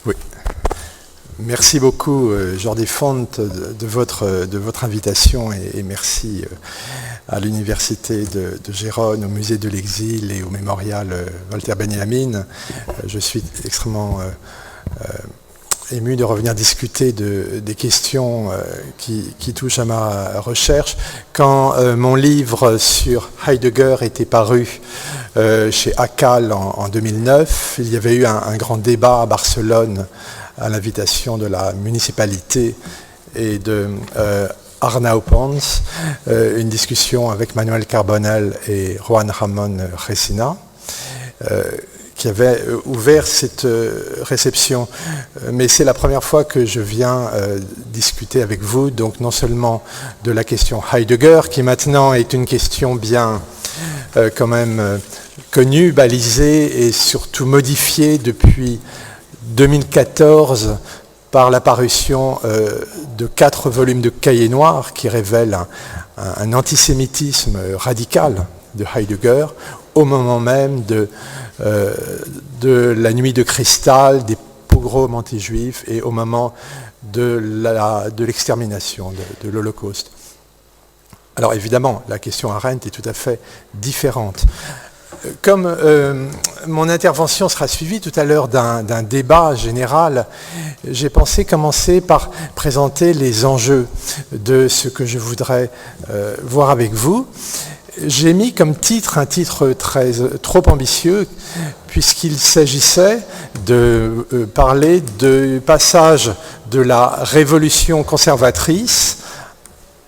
Oui. Merci beaucoup, Jordi Font, de votre invitation et merci à l'Université de Gérone, au Musée de l'Exil et au Mémorial Walter Benjamin. Je suis extrêmement ému de revenir discuter des questions qui touchent à ma recherche. Quand mon livre sur Heidegger était paru chez Akal en 2009, il y avait eu un grand débat à Barcelone à l'invitation de la municipalité et de Arnau Pons, une discussion avec Manuel Carbonell et Juan Ramón Resina, qui avait ouvert cette réception. Mais c'est la première fois que je viens discuter avec vous, donc non seulement de la question Heidegger, qui maintenant est une question bien quand même connue, balisée et surtout modifiée depuis 2014 par la parution de 4 volumes de Cahiers noirs qui révèlent un antisémitisme radical de Heidegger au moment même de la nuit de cristal, des pogroms anti-juifs et au moment de l'extermination, de l'Holocauste. Alors évidemment, la question Arendt est tout à fait différente. Comme mon intervention sera suivie tout à l'heure d'un débat général, j'ai pensé commencer par présenter les enjeux de ce que je voudrais voir avec vous. J'ai mis comme titre un titre trop ambitieux, puisqu'il s'agissait de parler du passage de la révolution conservatrice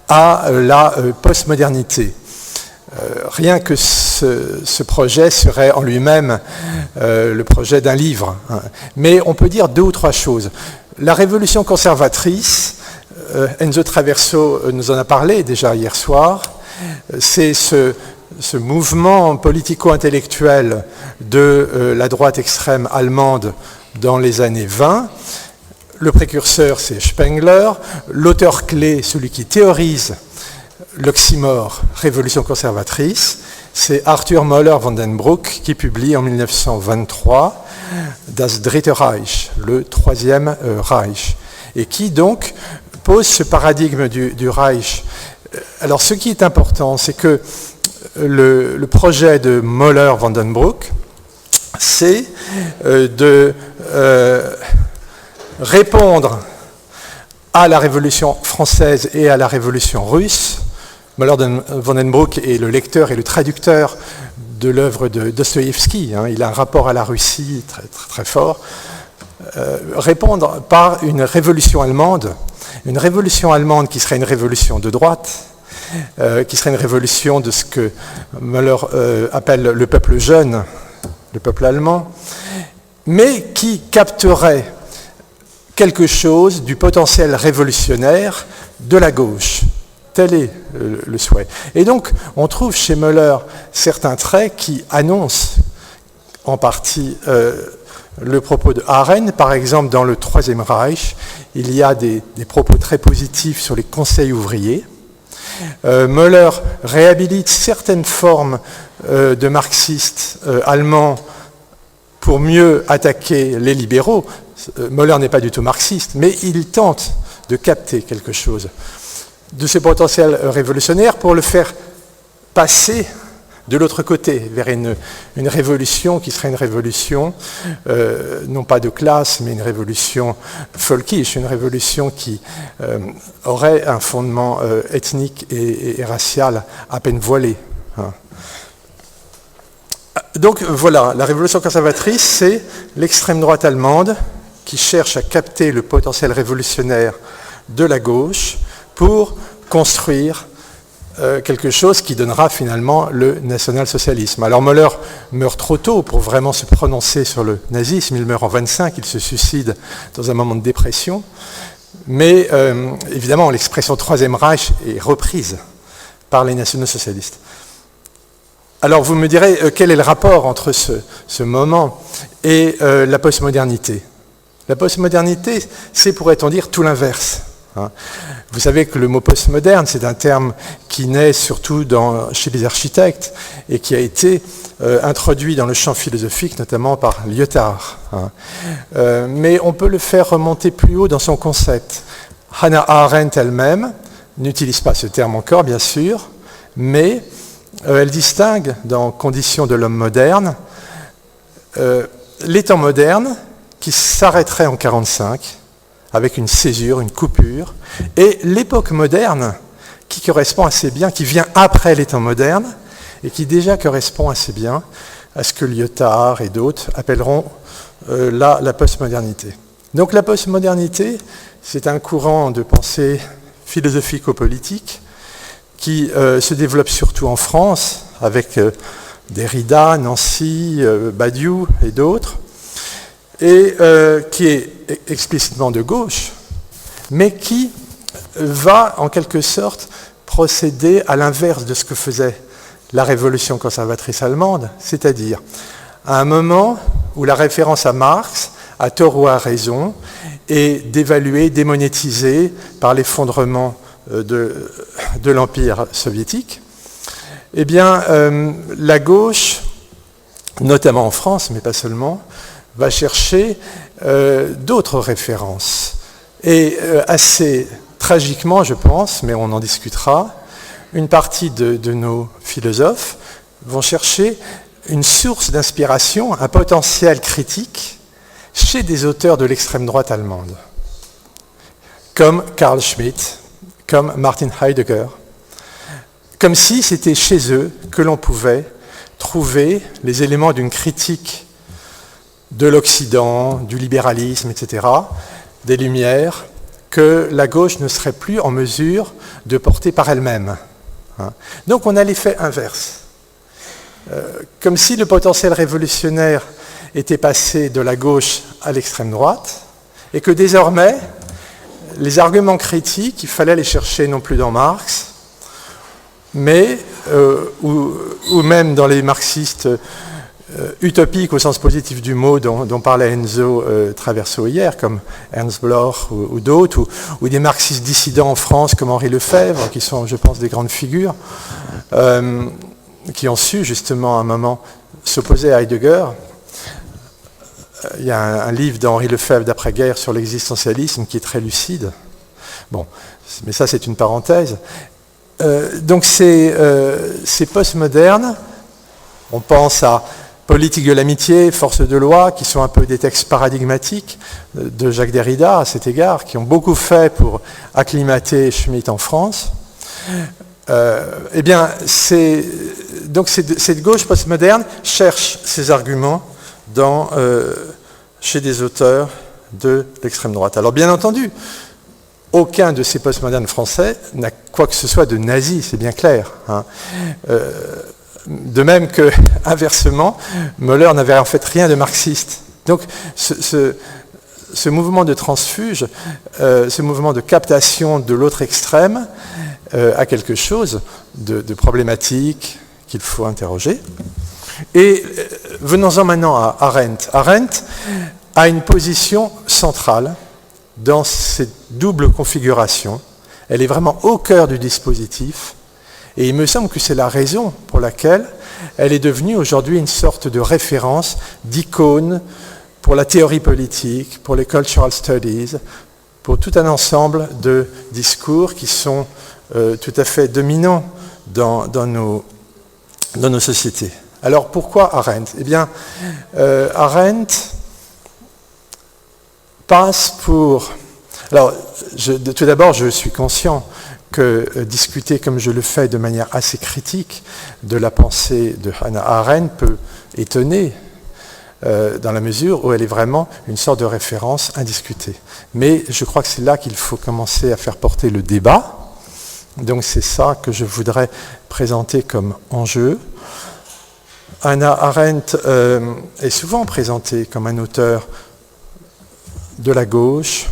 à la postmodernité. Rien que ce projet serait en lui-même le projet d'un livre. Mais on peut dire 2 ou 3 choses. La révolution conservatrice, Enzo Traverso nous en a parlé déjà hier soir, c'est ce mouvement politico-intellectuel de la droite extrême allemande dans les années 20. Le précurseur, c'est Spengler. L'auteur clé, celui qui théorise l'oxymore révolution conservatrice, c'est Arthur Moller-Vandenbrouck qui publie en 1923 Das Dritte Reich, le Troisième Reich, et qui donc pose ce paradigme du Reich. Alors ce qui est important, c'est que le projet de Moller-Vandenbrouck, c'est de répondre à la Révolution française et à la Révolution russe. Moller-Vandenbrouck est le lecteur et le traducteur de l'œuvre de Dostoïevski. Il a un rapport à la Russie très, très, très fort. Répondre par une révolution allemande qui serait une révolution de droite, qui serait une révolution de ce que Moller appelle le peuple jeune, le peuple allemand, mais qui capterait quelque chose du potentiel révolutionnaire de la gauche. Tel est le souhait. Et donc, on trouve chez Moller certains traits qui annoncent en partie le propos de Arendt. Par exemple, dans le Troisième Reich, il y a des propos très positifs sur les conseils ouvriers. Moller réhabilite certaines formes de marxistes allemands pour mieux attaquer les libéraux. Moller n'est pas du tout marxiste, mais il tente de capter quelque chose de ce potentiel révolutionnaire pour le faire passer de l'autre côté, vers une révolution qui serait une révolution, non pas de classe, mais une révolution folkish, une révolution qui aurait un fondement ethnique et racial à peine voilé. Donc voilà, la révolution conservatrice, c'est l'extrême droite allemande qui cherche à capter le potentiel révolutionnaire de la gauche pour construire quelque chose qui donnera finalement le national-socialisme. Alors Moller meurt trop tôt pour vraiment se prononcer sur le nazisme. Il meurt en 1925, il se suicide dans un moment de dépression. Mais évidemment, l'expression Troisième Reich est reprise par les nationaux-socialistes. Alors vous me direz, quel est le rapport entre ce moment et la postmodernité ? La postmodernité, c'est, pourrait-on dire, tout l'inverse. Vous savez que le mot postmoderne, c'est un terme qui naît surtout chez les architectes et qui a été introduit dans le champ philosophique, notamment par Lyotard. Mais on peut le faire remonter plus haut dans son concept. Hannah Arendt elle-même n'utilise pas ce terme encore, bien sûr, mais elle distingue dans Conditions de l'homme moderne les temps modernes qui s'arrêteraient en 1945 avec une césure, une coupure, et l'époque moderne qui correspond assez bien, qui vient après les temps modernes, et qui déjà correspond assez bien à ce que Lyotard et d'autres appelleront la postmodernité. Donc la postmodernité, c'est un courant de pensée philosophico-politique qui se développe surtout en France, avec Derrida, Nancy, Badiou et d'autres, et qui est explicitement de gauche, mais qui va en quelque sorte procéder à l'inverse de ce que faisait la révolution conservatrice allemande, c'est-à-dire à un moment où la référence à Marx, à tort ou à raison, est dévaluée, démonétisée par l'effondrement de l'Empire soviétique, eh bien, la gauche, notamment en France, mais pas seulement, va chercher d'autres références. Et assez tragiquement, je pense, mais on en discutera, une partie de nos philosophes vont chercher une source d'inspiration, un potentiel critique chez des auteurs de l'extrême droite allemande, comme Carl Schmitt, comme Martin Heidegger, comme si c'était chez eux que l'on pouvait trouver les éléments d'une critique de l'Occident, du libéralisme, etc., des Lumières, que la gauche ne serait plus en mesure de porter par elle-même. Donc on a l'effet inverse. Comme si le potentiel révolutionnaire était passé de la gauche à l'extrême droite, et que désormais, les arguments critiques, il fallait les chercher non plus dans Marx, mais, ou même dans les marxistes utopiques au sens positif du mot dont parlait Enzo Traverso hier, comme Ernst Bloch ou d'autres, ou des marxistes dissidents en France comme Henri Lefebvre, qui sont, je pense, des grandes figures, qui ont su justement à un moment s'opposer à Heidegger. Il y a un livre d'Henri Lefebvre d'après-guerre sur l'existentialisme qui est très lucide. Bon, mais ça c'est une parenthèse. Donc ces postmodernes, on pense à Politique de l'amitié, Force de loi, qui sont un peu des textes paradigmatiques de Jacques Derrida à cet égard, qui ont beaucoup fait pour acclimater Schmitt en France. Eh bien, donc cette gauche postmoderne cherche ces arguments chez des auteurs de l'extrême droite. Alors bien entendu, aucun de ces postmodernes français n'a quoi que ce soit de nazi, c'est bien clair. De même que, inversement, Möller n'avait en fait rien de marxiste. Donc ce mouvement de transfuge, ce mouvement de captation de l'autre extrême a quelque chose de problématique qu'il faut interroger. Et venons-en maintenant à Arendt. Arendt a une position centrale dans cette double configuration. Elle est vraiment au cœur du dispositif. Et il me semble que c'est la raison pour laquelle elle est devenue aujourd'hui une sorte de référence, d'icône pour la théorie politique, pour les cultural studies, pour tout un ensemble de discours qui sont tout à fait dominants dans nos sociétés. Alors pourquoi Arendt ? Eh bien, Arendt passe pour... Alors, tout d'abord, je suis conscient que discuter comme je le fais de manière assez critique de la pensée de Hannah Arendt peut étonner dans la mesure où elle est vraiment une sorte de référence indiscutée. Mais je crois que c'est là qu'il faut commencer à faire porter le débat. Donc c'est ça que je voudrais présenter comme enjeu. Hannah Arendt est souvent présentée comme un auteur de la gauche,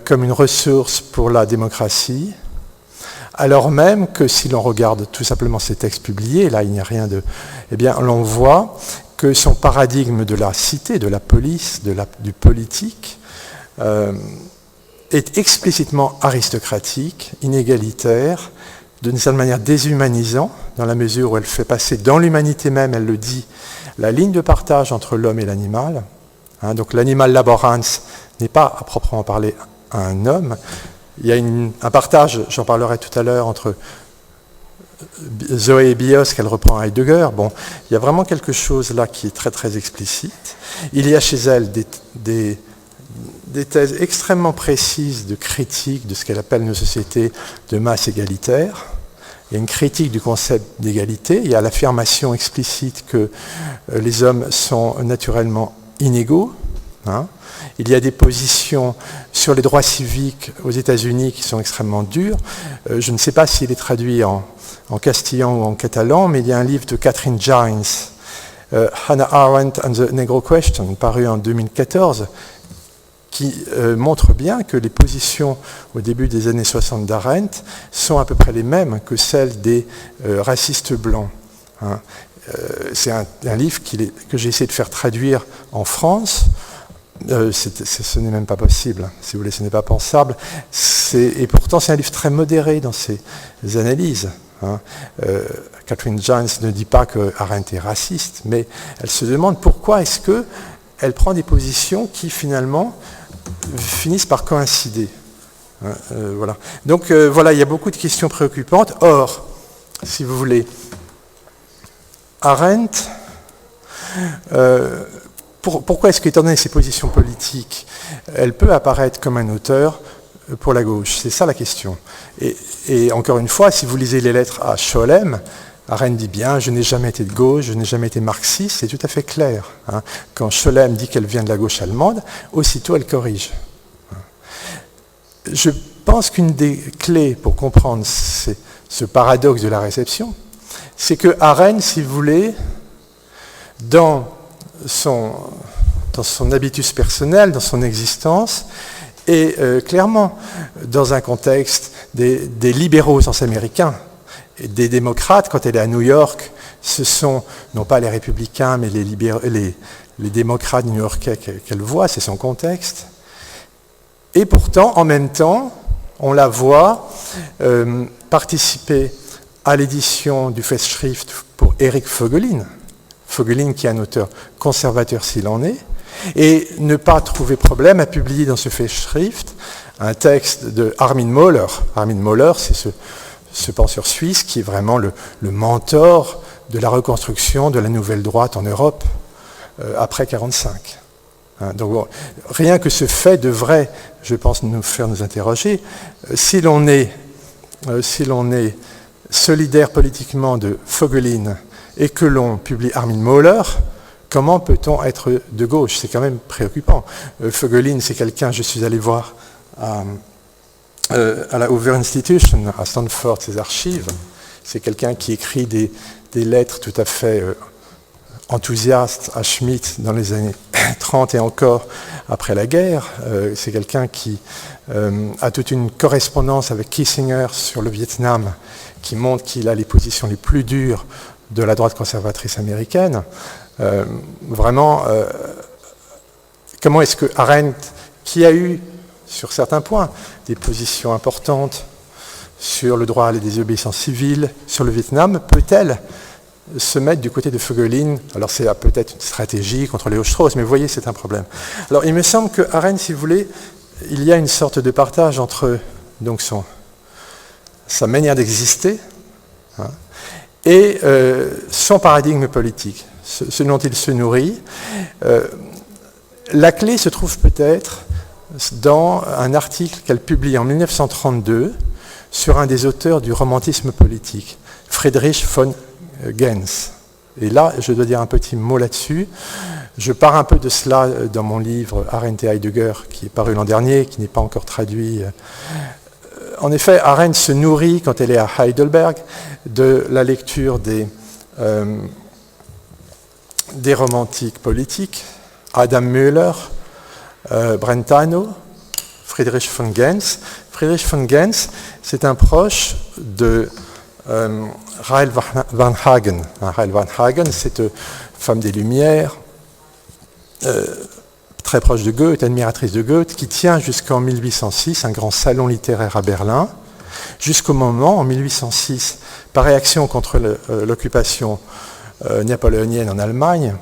comme une ressource pour la démocratie, alors même que si l'on regarde tout simplement ses textes publiés, là il n'y a rien de... Eh bien l'on voit que son paradigme de la cité, de la police, du politique, est explicitement aristocratique, inégalitaire, d'une certaine manière déshumanisant, dans la mesure où elle fait passer dans l'humanité même, elle le dit, la ligne de partage entre l'homme et l'animal. Donc l'animal laborans n'est pas à proprement parler un homme. Il y a un partage, j'en parlerai tout à l'heure, entre Zoé et Bios qu'elle reprend à Heidegger. Bon, il y a vraiment quelque chose là qui est très très explicite. Il y a chez elle des thèses extrêmement précises de critique de ce qu'elle appelle nos sociétés de masse égalitaire. Il y a une critique du concept d'égalité. Il y a l'affirmation explicite que les hommes sont naturellement inégaux. Il y a des positions sur les droits civiques aux États-Unis qui sont extrêmement dures. Je ne sais pas s'il est traduit en castillan ou en catalan, mais il y a un livre de Catherine Gines, Hannah Arendt and the Negro Question, paru en 2014, qui montre bien que les positions au début des années 60 d'Arendt sont à peu près les mêmes que celles des racistes blancs. C'est un livre que j'ai essayé de faire traduire en France. Ce n'est même pas possible, si vous voulez, ce n'est pas pensable. Et pourtant, c'est un livre très modéré dans ses analyses. Catherine Gines ne dit pas que Arendt est raciste, mais elle se demande pourquoi est-ce qu'elle prend des positions qui, finalement, finissent par coïncider. Voilà. Donc, voilà, il y a beaucoup de questions préoccupantes. Or, si vous voulez, Arendt... pourquoi est-ce qu'étant donné ses positions politiques, elle peut apparaître comme un auteur pour la gauche? C'est ça la question. Et encore une fois, si vous lisez les lettres à Scholem, Arendt dit bien « je n'ai jamais été de gauche, je n'ai jamais été marxiste », c'est tout à fait clair. Quand Scholem dit qu'elle vient de la gauche allemande, aussitôt elle corrige. Je pense qu'une des clés pour comprendre ce paradoxe de la réception, c'est que Arendt, si vous voulez, dans son habitus personnel, dans son existence, et clairement dans un contexte des libéraux au sens américain, et des démocrates. Quand elle est à New York, ce sont non pas les républicains, mais les démocrates new-yorkais qu'elle voit, c'est son contexte. Et pourtant, en même temps, on la voit participer à l'édition du Festschrift pour Eric Voegelin. Voegelin qui est un auteur conservateur s'il en est, et ne pas trouver problème à publier dans ce Festschrift un texte de Armin Mohler. Armin Mohler, c'est ce penseur suisse qui est vraiment le mentor de la reconstruction de la nouvelle droite en Europe après 1945. Donc bon, rien que ce fait devrait, je pense, nous faire nous interroger. Si l'on est solidaire politiquement de Voegelin et que l'on publie Armin Mohler, comment peut-on être de gauche? C'est quand même préoccupant. Voegelin, c'est quelqu'un, je suis allé voir à la Hoover Institution, à Stanford, ses archives. C'est quelqu'un qui écrit des lettres tout à fait enthousiastes à Schmitt dans les années 30 et encore après la guerre. C'est quelqu'un qui a toute une correspondance avec Kissinger sur le Vietnam, qui montre qu'il a les positions les plus dures de la droite conservatrice américaine. Vraiment, comment est-ce que Arendt, qui a eu sur certains points des positions importantes sur le droit à la désobéissance civile, sur le Vietnam, peut-elle se mettre du côté de Voegelin? Alors c'est peut-être une stratégie contre Léo Strauss, mais vous voyez, c'est un problème. Alors il me semble que Arendt, si vous voulez, il y a une sorte de partage entre donc sa manière d'exister et son paradigme politique, ce dont il se nourrit. La clé se trouve peut-être dans un article qu'elle publie en 1932 sur un des auteurs du romantisme politique, Friedrich von Gens. Et là, je dois dire un petit mot là-dessus. Je pars un peu de cela dans mon livre Arendt et Heidegger, qui est paru l'an dernier, qui n'est pas encore traduit. En effet, Arendt se nourrit, quand elle est à Heidelberg, de la lecture des romantiques politiques, Adam Müller, Brentano, Friedrich von Gens. Friedrich von Gens, c'est un proche de Raël Van Hagen. Raël Van Hagen, cette femme des Lumières, très proche de Goethe, admiratrice de Goethe, qui tient jusqu'en 1806 un grand salon littéraire à Berlin, jusqu'au moment, en 1806, par réaction contre l'occupation napoléonienne en Allemagne,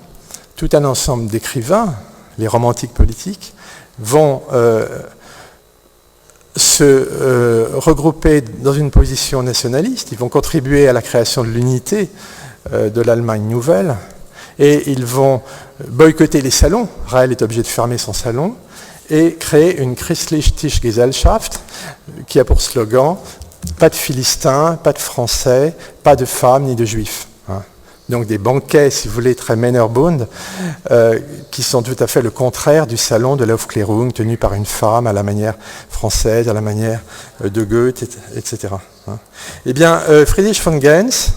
tout un ensemble d'écrivains, les romantiques politiques, vont se regrouper dans une position nationaliste, ils vont contribuer à la création de l'unité de l'Allemagne nouvelle, et ils vont boycotter les salons. Raël est obligé de fermer son salon, et créer une Christliche Gesellschaft qui a pour slogan « Pas de Philistins, pas de Français, pas de femmes ni de Juifs ». Donc des banquets, si vous voulez, très Männerbund, qui sont tout à fait le contraire du salon de l'Aufklärung tenu par une femme à la manière française, à la manière de Goethe, etc. Eh bien, Friedrich von Gens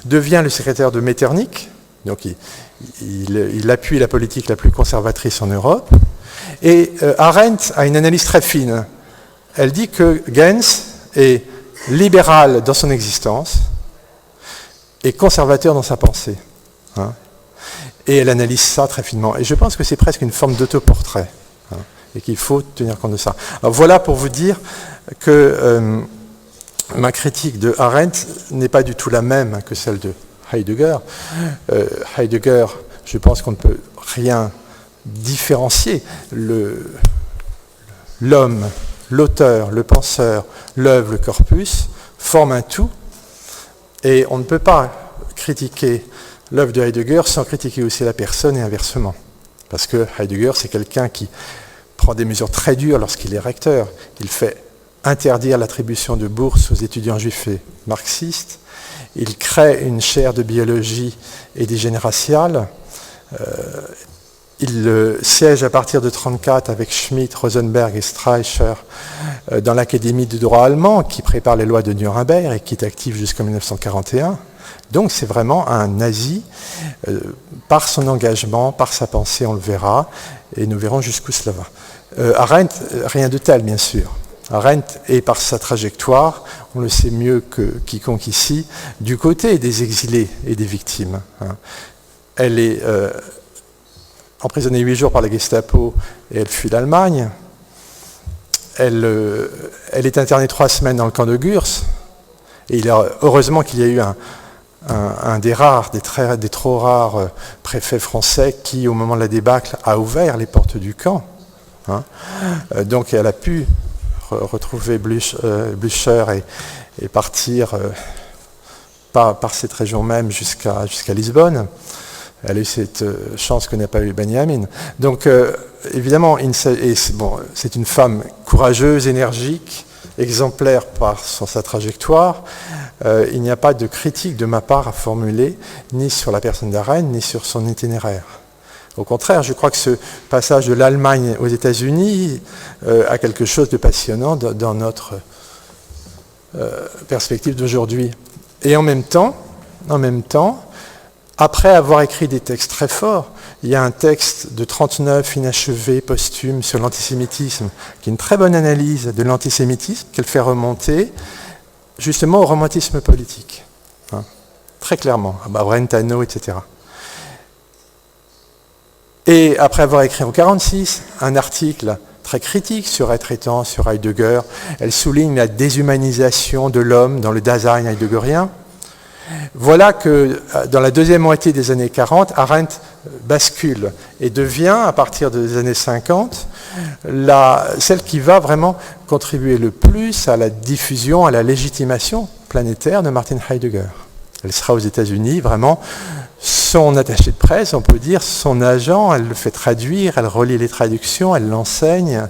devient le secrétaire de Metternich, donc il appuie la politique la plus conservatrice en Europe, et Arendt a une analyse très fine. Elle dit que Gens est libéral dans son existence, et conservateur dans sa pensée. Et elle analyse ça très finement. Et je pense que c'est presque une forme d'autoportrait, et qu'il faut tenir compte de ça. Alors voilà pour vous dire que ma critique de Arendt n'est pas du tout la même que celle de Heidegger. Heidegger, je pense qu'on ne peut rien différencier. L'homme, l'auteur, le penseur, l'œuvre, le corpus forment un tout. Et on ne peut pas critiquer l'œuvre de Heidegger sans critiquer aussi la personne et inversement. Parce que Heidegger, c'est quelqu'un qui prend des mesures très dures lorsqu'il est recteur. Il fait interdire l'attribution de bourses aux étudiants juifs et marxistes. Il crée une chaire de biologie et d'hygiène raciale. Il siège à partir de 1934 avec Schmitt, Rosenberg et Streicher dans l'Académie du droit allemand qui prépare les lois de Nuremberg et qui est active jusqu'en 1941. Donc c'est vraiment un nazi par son engagement, par sa pensée, on le verra, et nous verrons jusqu'où cela va. Arendt, rien de tel bien sûr. Arendt est par sa trajectoire, on le sait mieux que quiconque ici, du côté des exilés et des victimes. Elle est emprisonnée 8 jours par la Gestapo et elle fuit l'Allemagne. Elle est internée 3 semaines dans le camp de Gurs. Et heureusement qu'il y a eu un des rares, des trop rares préfets français qui, au moment de la débâcle, a ouvert les portes du camp. Donc elle a pu retrouver Blücher et partir par cette région même jusqu'à Lisbonne. Elle a eu cette chance que n'a pas eu Benjamin. Donc, évidemment, c'est une femme courageuse, énergique, exemplaire par sa trajectoire. Il n'y a pas de critique de ma part à formuler, ni sur la personne d'Arendt, ni sur son itinéraire. Au contraire, je crois que ce passage de l'Allemagne aux États-Unis a quelque chose de passionnant dans notre perspective d'aujourd'hui. Et en même temps, après avoir écrit des textes très forts, il y a un texte de 1939, inachevé, posthume, sur l'antisémitisme, qui est une très bonne analyse de l'antisémitisme, qu'elle fait remonter justement au romantisme politique. Très clairement, à Brentano, etc. Et après avoir écrit en 1946 un article très critique sur Etretan, sur Heidegger, elle souligne la déshumanisation de l'homme dans le Dasein heideggerien. Voilà que dans la deuxième moitié des années 40, Arendt bascule et devient, à partir des années 50, celle qui va vraiment contribuer le plus à la diffusion, à la légitimation planétaire de Martin Heidegger. Elle sera aux États-Unis, vraiment son attaché de presse, on peut dire, son agent, elle le fait traduire, elle relie les traductions, elle l'enseigne.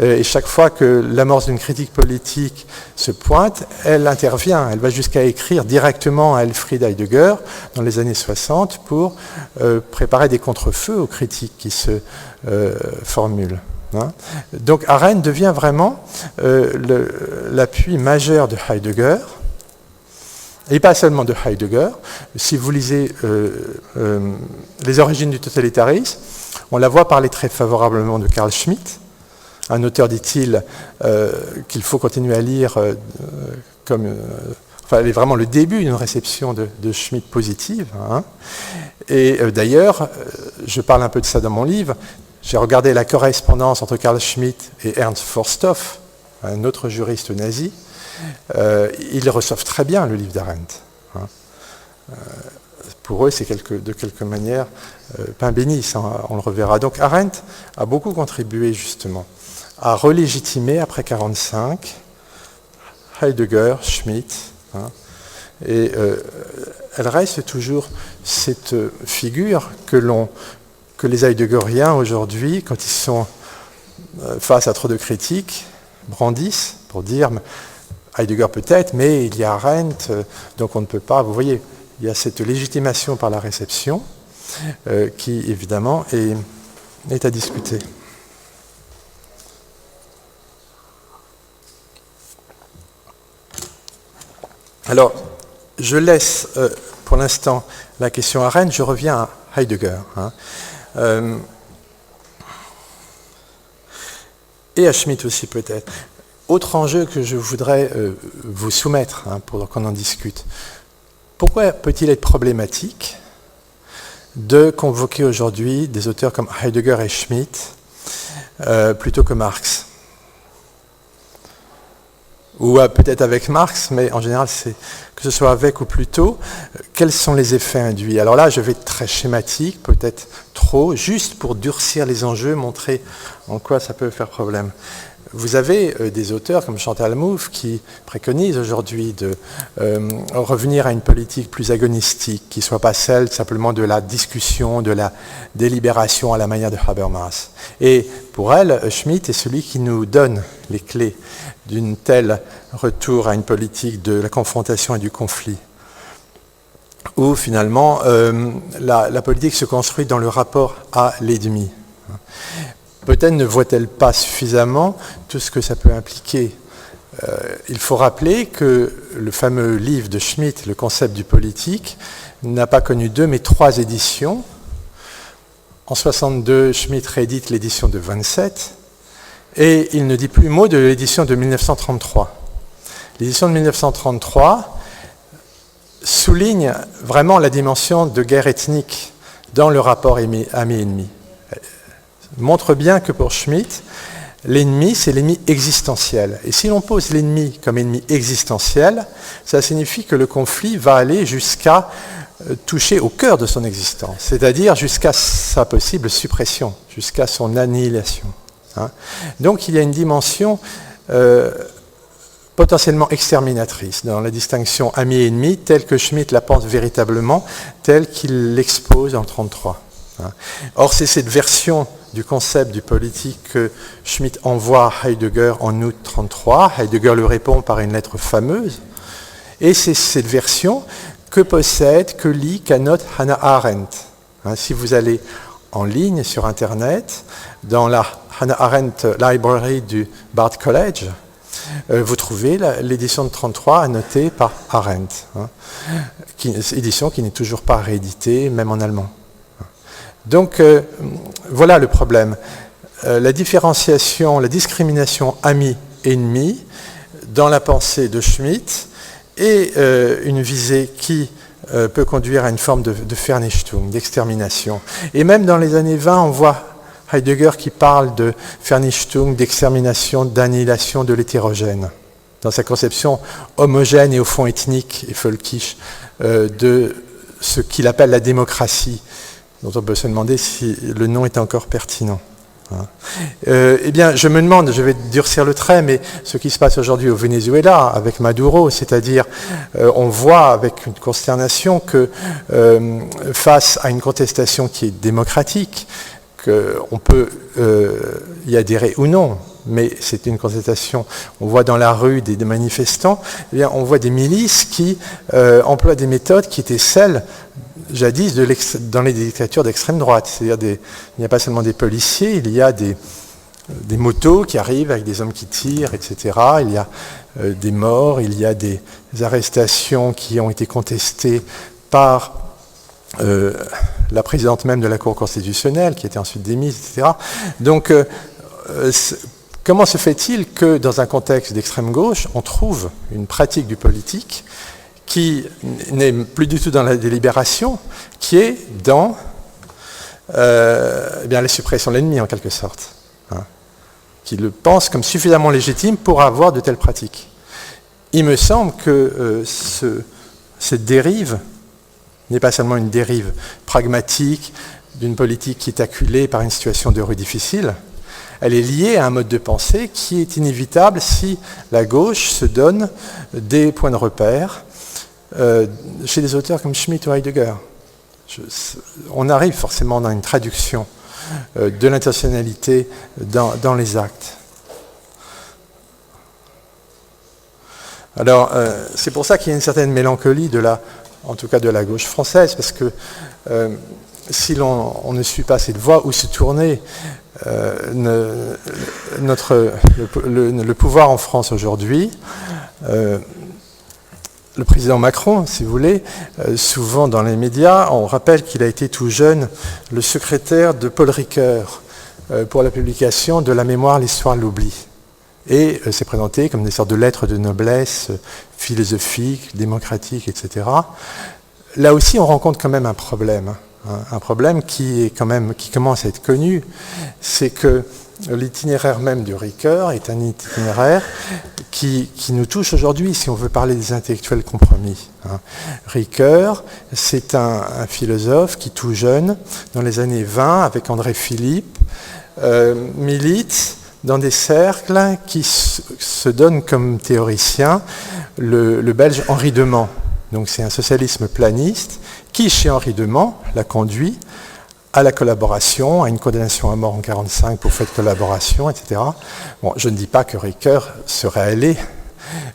Et chaque fois que l'amorce d'une critique politique se pointe, elle intervient. Elle va jusqu'à écrire directement à Elfried Heidegger dans les années 60 pour préparer des contre-feux aux critiques qui se formulent. Donc Arendt devient vraiment l'appui majeur de Heidegger. Et pas seulement de Heidegger. Si vous lisez Les origines du totalitarisme, on la voit parler très favorablement de Carl Schmitt, un auteur, dit-il, qu'il faut continuer à lire elle est vraiment le début d'une réception de Schmitt positive. Et d'ailleurs, je parle un peu de ça dans mon livre, J'ai regardé la correspondance entre Carl Schmitt et Ernst Forsthoff, un autre juriste nazi. Ils reçoivent très bien le livre d'Arendt. Pour eux, c'est de quelque manière pain béni, ça, on le reverra. Donc Arendt a beaucoup contribué justement à relégitimer après 1945 Heidegger, Schmitt, et elle reste toujours cette figure que les Heideggeriens aujourd'hui, quand ils sont face à trop de critiques, brandissent pour dire Heidegger peut-être, mais il y a Arendt, donc on ne peut pas, vous voyez, il y a cette légitimation par la réception qui, évidemment, est à discuter. Alors, je laisse pour l'instant la question à Arendt, je reviens à Heidegger. Et à Schmitt aussi peut-être. Autre enjeu que je voudrais vous soumettre pour qu'on en discute. Pourquoi peut-il être problématique de convoquer aujourd'hui des auteurs comme Heidegger et Schmitt plutôt que Marx? Ou peut-être avec Marx, mais en général, c'est que ce soit avec ou plutôt, quels sont les effets induits? Alors là, je vais être très schématique, peut-être trop, juste pour durcir les enjeux, montrer en quoi ça peut faire problème. Vous avez des auteurs comme Chantal Mouffe qui préconisent aujourd'hui de revenir à une politique plus agonistique, qui ne soit pas celle simplement de la discussion, de la délibération à la manière de Habermas. Et pour elle, Schmitt est celui qui nous donne les clés d'une telle retour à une politique de la confrontation et du conflit, où finalement la politique se construit dans le rapport à l'ennemi. Peut-être ne voit-elle pas suffisamment tout ce que ça peut impliquer. Il faut rappeler que le fameux livre de Schmitt, Le concept du politique, n'a pas connu 2 mais 3 éditions. En 1962, Schmitt réédite l'édition de 27 et il ne dit plus mot de l'édition de 1933. L'édition de 1933 souligne vraiment la dimension de guerre ethnique dans le rapport ami-ennemi. Montre bien que pour Schmitt, l'ennemi, c'est l'ennemi existentiel. Et si l'on pose l'ennemi comme ennemi existentiel, ça signifie que le conflit va aller jusqu'à toucher au cœur de son existence, c'est-à-dire jusqu'à sa possible suppression, jusqu'à son annihilation. Donc il y a une dimension potentiellement exterminatrice dans la distinction ami et ennemi, telle que Schmitt la pense véritablement, telle qu'il l'expose en 1933. Or, c'est cette version du concept du politique que Schmitt envoie à Heidegger en août 1933. Heidegger lui répond par une lettre fameuse. Et c'est cette version que possède, que lit, qu'annote Hannah Arendt. Si vous allez en ligne sur Internet, dans la Hannah Arendt Library du Bard College, vous trouvez l'édition de 1933 annotée par Arendt. Édition qui n'est toujours pas rééditée, même en allemand. Donc, voilà le problème. La différenciation, la discrimination ami-ennemi dans la pensée de Schmitt est une visée qui peut conduire à une forme de Vernichtung, d'extermination. Et même dans les années 20, on voit Heidegger qui parle de Vernichtung, d'extermination, d'annihilation de l'hétérogène, dans sa conception homogène et au fond ethnique et völkisch de ce qu'il appelle la démocratie, dont on peut se demander si le nom est encore pertinent. Eh bien, je me demande, je vais durcir le trait, mais ce qui se passe aujourd'hui au Venezuela avec Maduro, c'est-à-dire on voit avec une consternation que face à une contestation qui est démocratique, qu'on peut y adhérer ou non, mais c'est une contestation, on voit dans la rue des manifestants, eh bien, on voit des milices qui emploient des méthodes qui étaient celles jadis dans les dictatures d'extrême droite. C'est-à-dire il n'y a pas seulement des policiers, il y a des motos qui arrivent avec des hommes qui tirent, etc. Il y a des morts, il y a des arrestations qui ont été contestées par la présidente même de la Cour constitutionnelle, qui a été ensuite démise, etc. Donc, comment se fait-il que dans un contexte d'extrême gauche, on trouve une pratique du politique qui n'est plus du tout dans la délibération, qui est dans eh bien, la suppression de l'ennemi, en quelque sorte, hein, qui le pense comme suffisamment légitime pour avoir de telles pratiques. Il me semble que cette dérive n'est pas seulement une dérive pragmatique d'une politique qui est acculée par une situation de rue difficile, elle est liée à un mode de pensée qui est inévitable si la gauche se donne des points de repère chez des auteurs comme Schmitt ou Heidegger. On arrive forcément dans une traduction de l'intentionnalité dans les actes. Alors, c'est pour ça qu'il y a une certaine mélancolie en tout cas de la gauche française, parce que si on ne suit pas cette voie, où se tourner, le pouvoir en France aujourd'hui, le président Macron, si vous voulez, souvent dans les médias, on rappelle qu'il a été tout jeune le secrétaire de Paul Ricoeur pour la publication de La mémoire, l'histoire, l'oubli. Et c'est présenté comme des sortes de lettres de noblesse philosophiques, démocratiques, etc. Là aussi, on rencontre quand même un problème. Un problème qui commence à être connu, c'est que l'itinéraire même du Ricoeur est un itinéraire qui nous touche aujourd'hui, si on veut parler des intellectuels compromis. Ricoeur, c'est un philosophe qui, tout jeune, dans les années 20, avec André Philippe, milite dans des cercles qui se donnent comme théoricien le Belge Henri Demand. Donc c'est un socialisme planiste qui, chez Henri Demand, l'a conduit à la collaboration, à une condamnation à mort en 1945 pour fait de collaboration, etc. Bon, je ne dis pas que Ricoeur serait allé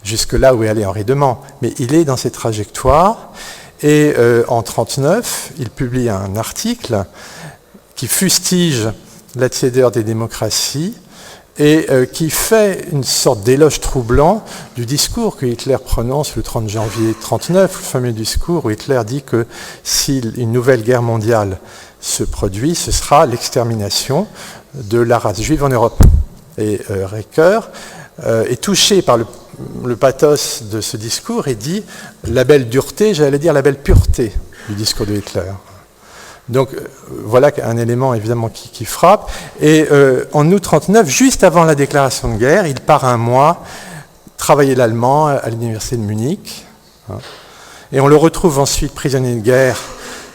jusque là où est allé Henri Demand, mais il est dans cette trajectoire, et en 1939, il publie un article qui fustige la tiédeur des démocraties, et qui fait une sorte d'éloge troublant du discours que Hitler prononce le 30 janvier 1939, le fameux discours où Hitler dit que si une nouvelle guerre mondiale se produit, ce sera l'extermination de la race juive en Europe. Et Ricoeur est touché par le pathos de ce discours et dit la belle dureté, j'allais dire la belle pureté du discours de Hitler. Donc voilà un élément évidemment qui frappe. Et en août 1939, juste avant la déclaration de guerre, il part un mois travailler l'allemand à l'université de Munich. Et on le retrouve ensuite prisonnier de guerre,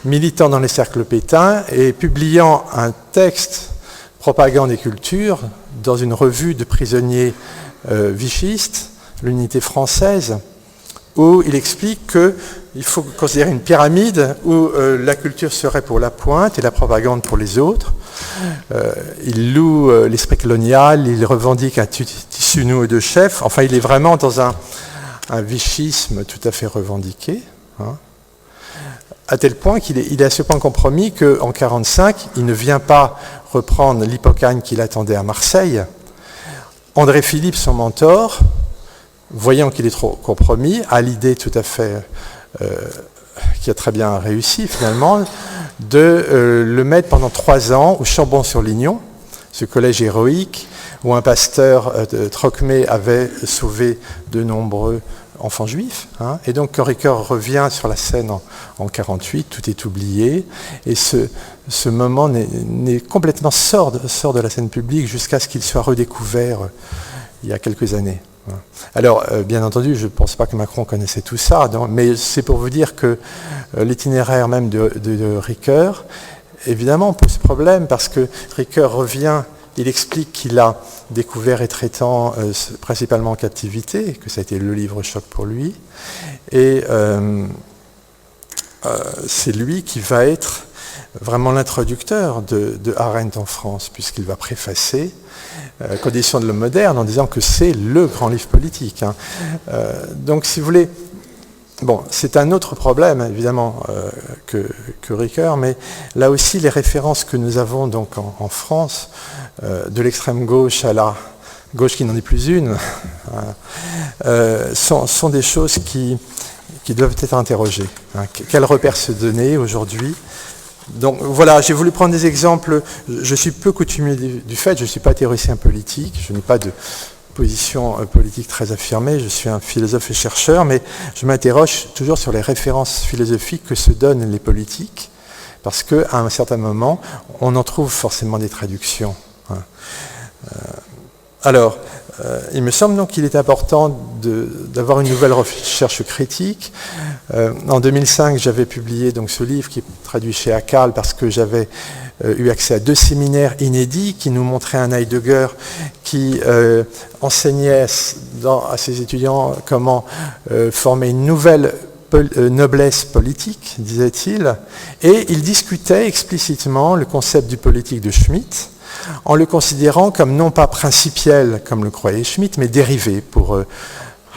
militant dans les cercles Pétain et publiant un texte propagande et culture dans une revue de prisonniers vichistes, l'Unité française, où il explique qu'il faut considérer une pyramide où la culture serait pour la pointe et la propagande pour les autres. Il loue l'esprit colonial, il revendique un tissu noueux de chef. Enfin, il est vraiment dans un vichisme tout à fait revendiqué, à tel point qu'il est à ce point compromis qu'en 1945, il ne vient pas reprendre l'hypokhâgne qu'il attendait à Marseille. André Philippe, son mentor, voyant qu'il est trop compromis, a l'idée tout à fait, qui a très bien réussi finalement, de le mettre pendant 3 ans au Chambon-sur-Lignon, ce collège héroïque où un pasteur Trocmé avait sauvé de nombreux enfants juifs. Et donc quand Ricoeur revient sur la scène en 1948, tout est oublié, et ce moment complètement sort de la scène publique jusqu'à ce qu'il soit redécouvert il y a quelques années. Alors, bien entendu, je ne pense pas que Macron connaissait tout ça, mais c'est pour vous dire que l'itinéraire même de Ricoeur, évidemment, pose problème, parce que Ricoeur revient, il explique qu'il a découvert Étretat principalement en captivité, que ça a été le livre-choc pour lui, et c'est lui qui va être vraiment l'introducteur de Arendt en France, puisqu'il va préfacer Conditions de l'homme moderne en disant que c'est le grand livre politique. Donc, si vous voulez, bon, c'est un autre problème, évidemment, que Ricoeur, mais là aussi, les références que nous avons donc en France, de l'extrême gauche à la gauche qui n'en est plus une, sont des choses qui doivent être interrogées. Quels repères se donner aujourd'hui ? Donc voilà, j'ai voulu prendre des exemples. Je suis peu coutumier du fait, je ne suis pas théoricien politique, je n'ai pas de position politique très affirmée, je suis un philosophe et chercheur, mais je m'interroge toujours sur les références philosophiques que se donnent les politiques, parce qu'à un certain moment, on en trouve forcément des traductions. Alors, il me semble donc qu'il est important d'avoir une nouvelle recherche critique. En 2005, j'avais publié donc ce livre qui est traduit chez Akal parce que j'avais eu accès à 2 séminaires inédits qui nous montraient un Heidegger qui enseignait à ses étudiants comment former une nouvelle noblesse politique, disait-il, et il discutait explicitement le concept du politique de Schmitt, en le considérant comme non pas principiel, comme le croyait Schmitt, mais dérivé. Pour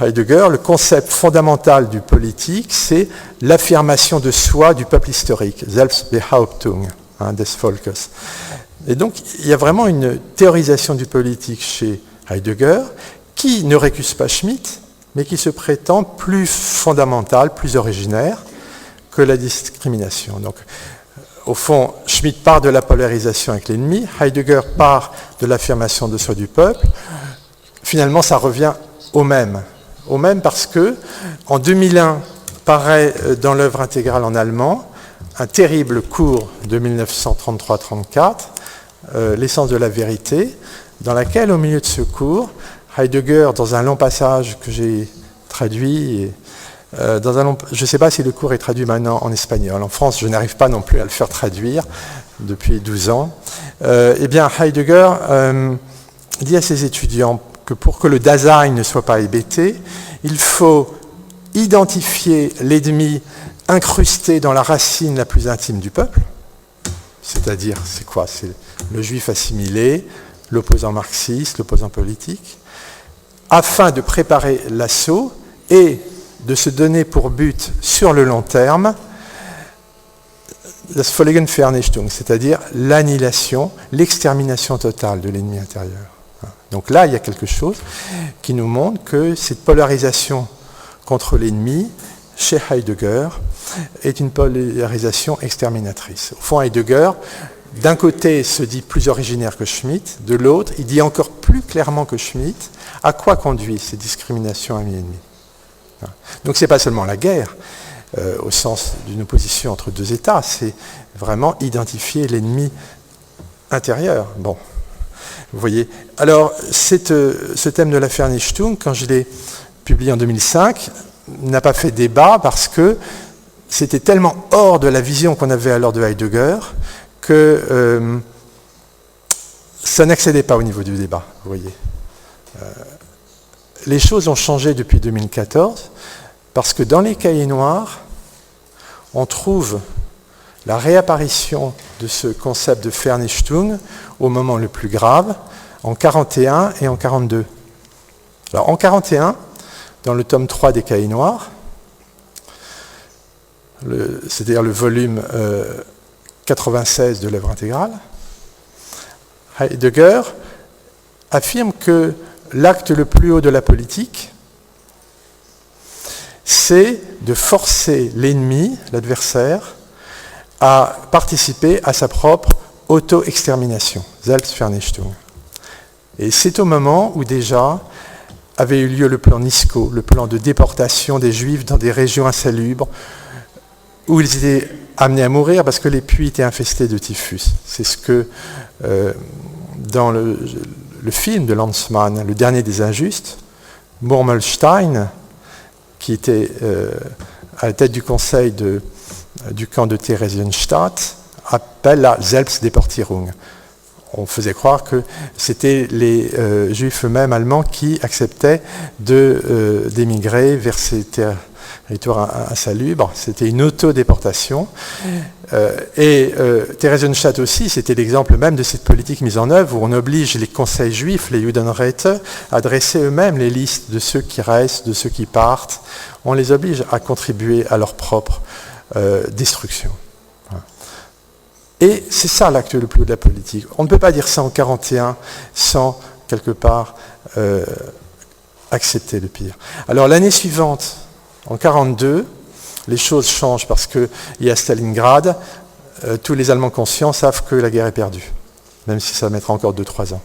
Heidegger, le concept fondamental du politique, c'est l'affirmation de soi du peuple historique, Selbstbehauptung des Volkes. Et donc, il y a vraiment une théorisation du politique chez Heidegger, qui ne récuse pas Schmitt, mais qui se prétend plus fondamentale, plus originaire que la discrimination. Donc, au fond, Schmitt part de la polarisation avec l'ennemi, Heidegger part de l'affirmation de soi du peuple. Finalement, ça revient au même parce que, en 2001, paraît dans l'œuvre intégrale en allemand un terrible cours de 1933-34, L'essence de la vérité, dans laquelle, au milieu de ce cours, Heidegger, dans un long passage que j'ai traduit, je ne sais pas si le cours est traduit maintenant en espagnol. En France, je n'arrive pas non plus à le faire traduire depuis 12 ans. Eh bien, Heidegger dit à ses étudiants que pour que le Dasein ne soit pas hébété, il faut identifier l'ennemi incrusté dans la racine la plus intime du peuple, c'est-à-dire, c'est quoi? C'est le juif assimilé, l'opposant marxiste, l'opposant politique, afin de préparer l'assaut et de se donner pour but sur le long terme das Völkervernichtung, c'est-à-dire l'annihilation, l'extermination totale de l'ennemi intérieur. Donc là, il y a quelque chose qui nous montre que cette polarisation contre l'ennemi, chez Heidegger, est une polarisation exterminatrice. Au fond, Heidegger, d'un côté, se dit plus originaire que Schmitt, de l'autre, il dit encore plus clairement que Schmitt à quoi conduit ces discriminations ami-ennemi. Donc ce n'est pas seulement la guerre, au sens d'une opposition entre deux États, c'est vraiment identifier l'ennemi intérieur. Bon, vous voyez. Alors, ce thème de la Vernichtung, quand je l'ai publié en 2005, n'a pas fait débat parce que c'était tellement hors de la vision qu'on avait alors de Heidegger que ça n'accédait pas au niveau du débat, vous voyez. Les choses ont changé depuis 2014 parce que dans les cahiers noirs, on trouve la réapparition de ce concept de Vernichtung au moment le plus grave, en 1941 et en 1942. Alors en 1941, dans le tome 3 des cahiers noirs, c'est-à-dire le volume 96 de l'œuvre intégrale, Heidegger affirme que l'acte le plus haut de la politique, c'est de forcer l'ennemi, l'adversaire, à participer à sa propre auto-extermination, Selbstvernichtung. Et c'est au moment où déjà avait eu lieu le plan Nisko, le plan de déportation des Juifs dans des régions insalubres, où ils étaient amenés à mourir parce que les puits étaient infestés de typhus. C'est ce que, dans le film de Lanzmann, Le Dernier des Injustes, Murmelstein, qui était à la tête du conseil du camp de Theresienstadt, appelle la Selbstdeportierung. On faisait croire que c'était les juifs eux-mêmes allemands qui acceptaient d'émigrer vers ces territoires insalubres. C'était une auto-déportation. Et Theresienstadt aussi, c'était l'exemple même de cette politique mise en œuvre où on oblige les conseils juifs, les Judenräte, à dresser eux-mêmes les listes de ceux qui restent, de ceux qui partent. On les oblige à contribuer à leur propre destruction. Et c'est ça l'acte le plus haut de la politique. On ne peut pas dire ça en 1941 sans, quelque part, accepter le pire. Alors l'année suivante, en 1942, les choses changent parce qu'il y a Stalingrad. Tous les Allemands conscients savent que la guerre est perdue, même si ça mettra encore 2-3 ans.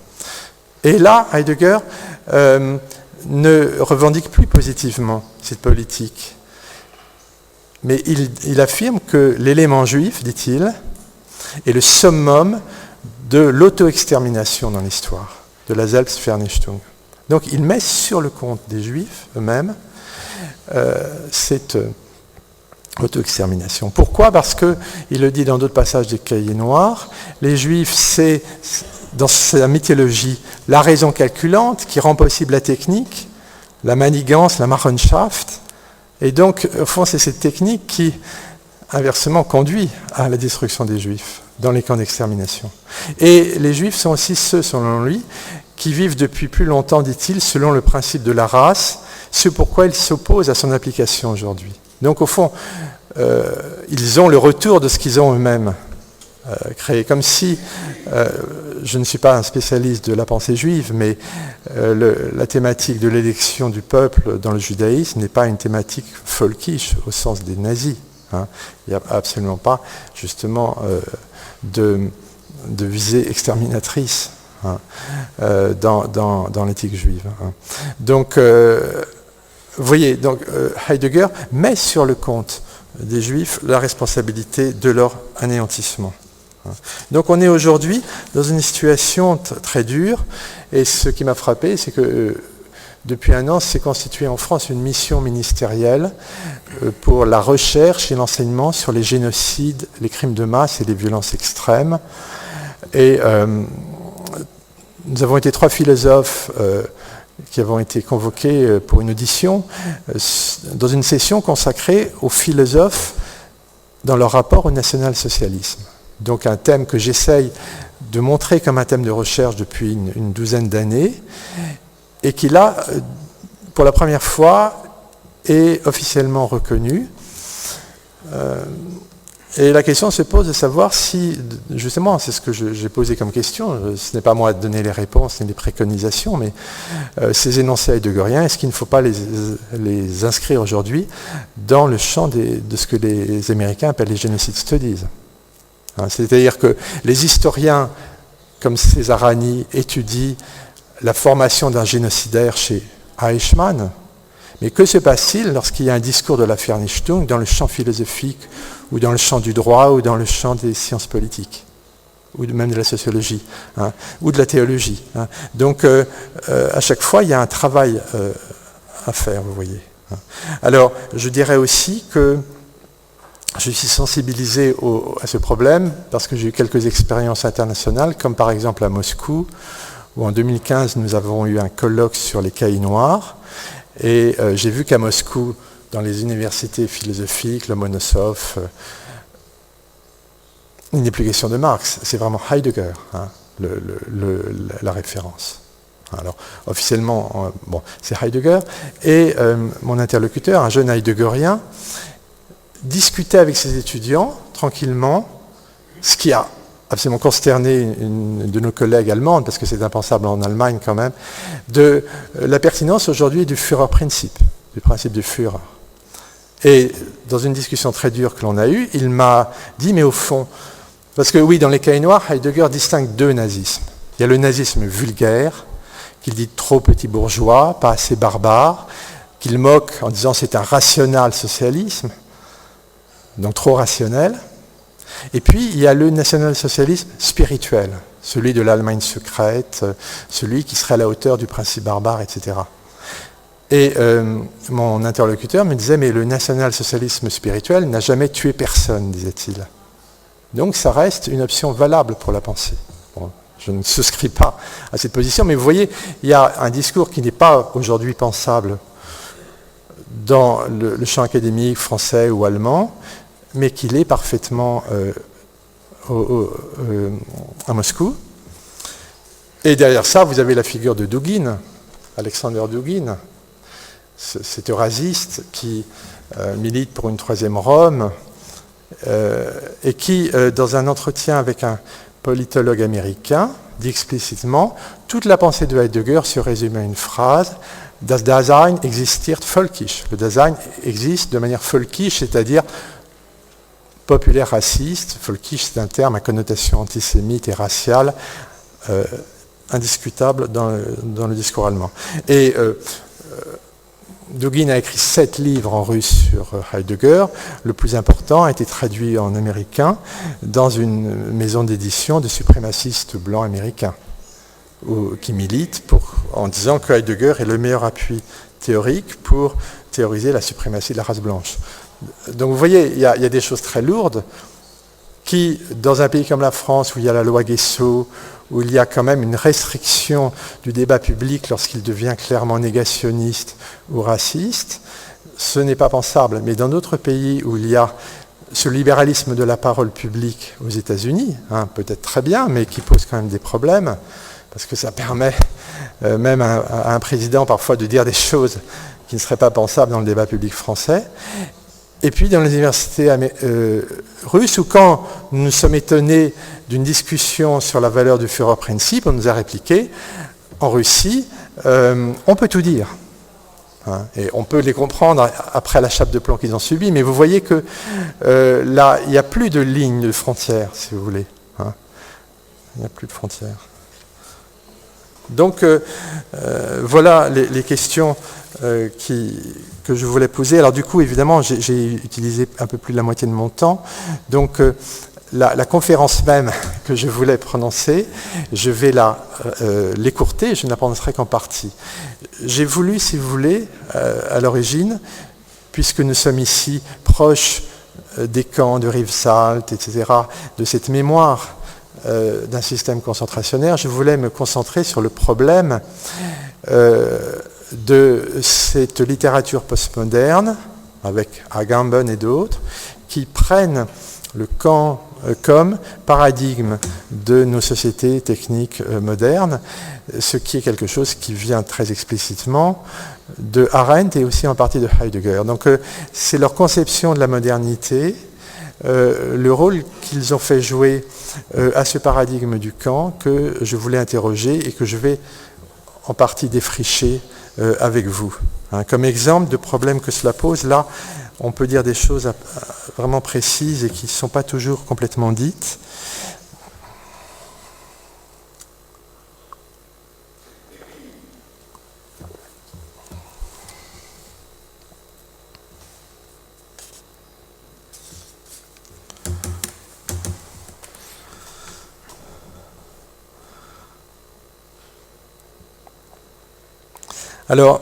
Et là, Heidegger ne revendique plus positivement cette politique. Mais il affirme que l'élément juif, dit-il, est le summum de l'auto-extermination dans l'histoire, de la Selbstvernichtung. Donc il met sur le compte des Juifs eux-mêmes cette auto-extermination. Pourquoi ? Parce qu'il le dit dans d'autres passages des Cahiers noirs, les Juifs, c'est, dans sa mythologie, la raison calculante qui rend possible la technique, la manigance, la Machenschaft. Et donc, au fond, c'est cette technique qui, inversement, conduit à la destruction des Juifs dans les camps d'extermination. Et les Juifs sont aussi ceux, selon lui, qui vivent depuis plus longtemps, dit-il, selon le principe de la race, ce pourquoi ils s'opposent à son application aujourd'hui. Donc, au fond, ils ont le retour de ce qu'ils ont eux-mêmes créé. Comme si, je ne suis pas un spécialiste de la pensée juive, mais la thématique de l'élection du peuple dans le judaïsme n'est pas une thématique völkisch au sens des nazis. Hein. Il n'y a absolument pas, justement, de visée exterminatrice hein, dans l'éthique juive. Hein. Donc, vous voyez, donc, Heidegger met sur le compte des Juifs la responsabilité de leur anéantissement. Donc on est aujourd'hui dans une situation très dure, et ce qui m'a frappé, c'est que depuis un an, s'est constituée en France une mission ministérielle pour la recherche et l'enseignement sur les génocides, les crimes de masse et les violences extrêmes. Et nous avons été 3 philosophes qui avons été convoqués pour une audition dans une session consacrée aux philosophes dans leur rapport au national-socialisme. Donc un thème que j'essaye de montrer comme un thème de recherche depuis une douzaine d'années et qui là, pour la première fois, est officiellement reconnu. Et la question se pose de savoir si, justement, c'est ce que j'ai posé comme question, ce n'est pas moi de donner les réponses ni les préconisations, mais ces énoncés heideggeriens, est-ce qu'il ne faut pas les inscrire aujourd'hui dans le champ de ce que les Américains appellent les genocide studies ? Hein, c'est-à-dire que les historiens, comme Césarani, étudient la formation d'un génocidaire chez Eichmann, mais que se passe-t-il lorsqu'il y a un discours de la Vernichtung dans le champ philosophique, ou dans le champ du droit, ou dans le champ des sciences politiques, ou même de la sociologie, hein, ou de la théologie. Hein. Donc, à chaque fois, il y a un travail à faire, vous voyez. Hein. Alors, je dirais aussi que je suis sensibilisé à ce problème parce que j'ai eu quelques expériences internationales, comme par exemple à Moscou, où en 2015, nous avons eu un colloque sur les cahiers noirs, et j'ai vu qu'à Moscou, dans les universités philosophiques, le Lomonosov, il n'est plus question de Marx, c'est vraiment Heidegger, hein, la référence. Alors, officiellement, bon, c'est Heidegger, et mon interlocuteur, un jeune heideggerien, discutait avec ses étudiants, tranquillement, ce qui a absolument consterné une de nos collègues allemandes, parce que c'est impensable en Allemagne quand même, de la pertinence aujourd'hui du Führerprinzip, du principe du Führer. Et dans une discussion très dure que l'on a eue, il m'a dit, mais au fond, parce que oui, dans les cahiers noirs, Heidegger distingue 2 nazismes. Il y a le nazisme vulgaire, qu'il dit trop petit bourgeois, pas assez barbare, qu'il moque en disant c'est un rational-socialisme, donc trop rationnel. Et puis, il y a le national-socialisme spirituel, celui de l'Allemagne secrète, celui qui serait à la hauteur du principe barbare, etc. Et mon interlocuteur me disait, mais le national-socialisme spirituel n'a jamais tué personne, disait-il. Donc ça reste une option valable pour la pensée. Bon, je ne souscris pas à cette position, mais vous voyez, il y a un discours qui n'est pas aujourd'hui pensable dans le champ académique français ou allemand, mais qui l'est parfaitement à Moscou. Et derrière ça, vous avez la figure de Dugin, Alexander Dugin, cet eurasiste qui milite pour une 3e Rome et qui, dans un entretien avec un politologue américain, dit explicitement « Toute la pensée de Heidegger se résume à une phrase « Das Dasein existiert völkisch ». Le Dasein existe de manière völkisch, c'est-à-dire populaire raciste. Völkisch, c'est un terme à connotation antisémite et raciale indiscutable dans le discours allemand. Et Dugin a écrit 7 livres en russe sur Heidegger. Le plus important a été traduit en américain dans une maison d'édition de suprémacistes blancs américains qui militent en disant que Heidegger est le meilleur appui théorique pour théoriser la suprématie de la race blanche. Donc vous voyez, il y a des choses très lourdes qui, dans un pays comme la France, où il y a la loi Guessot, où il y a quand même une restriction du débat public lorsqu'il devient clairement négationniste ou raciste, ce n'est pas pensable. Mais dans d'autres pays où il y a ce libéralisme de la parole publique aux États-Unis, peut-être très bien, mais qui pose quand même des problèmes, parce que ça permet même à un président parfois de dire des choses qui ne seraient pas pensables dans le débat public français. Et puis dans les universités russes, où quand nous nous sommes étonnés d'une discussion sur la valeur du Führerprinzip, on nous a répliqué, en Russie, on peut tout dire. Et on peut les comprendre après la chape de plomb qu'ils ont subie, mais vous voyez que là, il n'y a plus de ligne de frontière, si vous voulez. Il n'y a plus de frontières. Donc, voilà les questions que je voulais poser. Alors du coup, évidemment, j'ai utilisé un peu plus de la moitié de mon temps. Donc, la conférence même que je voulais prononcer, je vais l'écourter, je ne la prononcerai qu'en partie. J'ai voulu, si vous voulez, à l'origine, puisque nous sommes ici proches des camps de Rivesaltes, etc., de cette mémoire d'un système concentrationnaire, je voulais me concentrer sur le problème de cette littérature postmoderne, avec Agamben et d'autres, qui prennent le camp comme paradigme de nos sociétés techniques modernes, ce qui est quelque chose qui vient très explicitement de Arendt et aussi en partie de Heidegger. Donc c'est leur conception de la modernité, le rôle qu'ils ont fait jouer à ce paradigme du camp que je voulais interroger et que je vais en partie défricher avec vous. Comme exemple de problème que cela pose, là, on peut dire des choses vraiment précises et qui ne sont pas toujours complètement dites. Alors,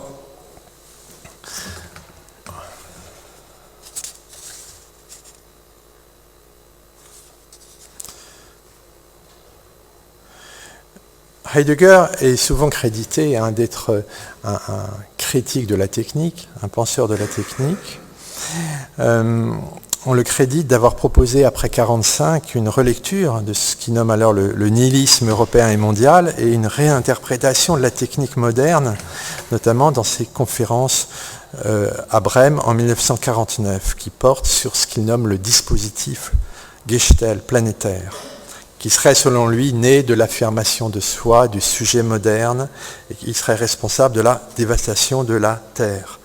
Heidegger est souvent crédité d'être un critique de la technique, un penseur de la technique. On le crédite d'avoir proposé après 1945 une relecture de ce qu'il nomme alors le nihilisme européen et mondial et une réinterprétation de la technique moderne, notamment dans ses conférences à Brême en 1949, qui porte sur ce qu'il nomme le dispositif Gestell planétaire, qui serait selon lui né de l'affirmation de soi, du sujet moderne, et qui serait responsable de la dévastation de la Terre.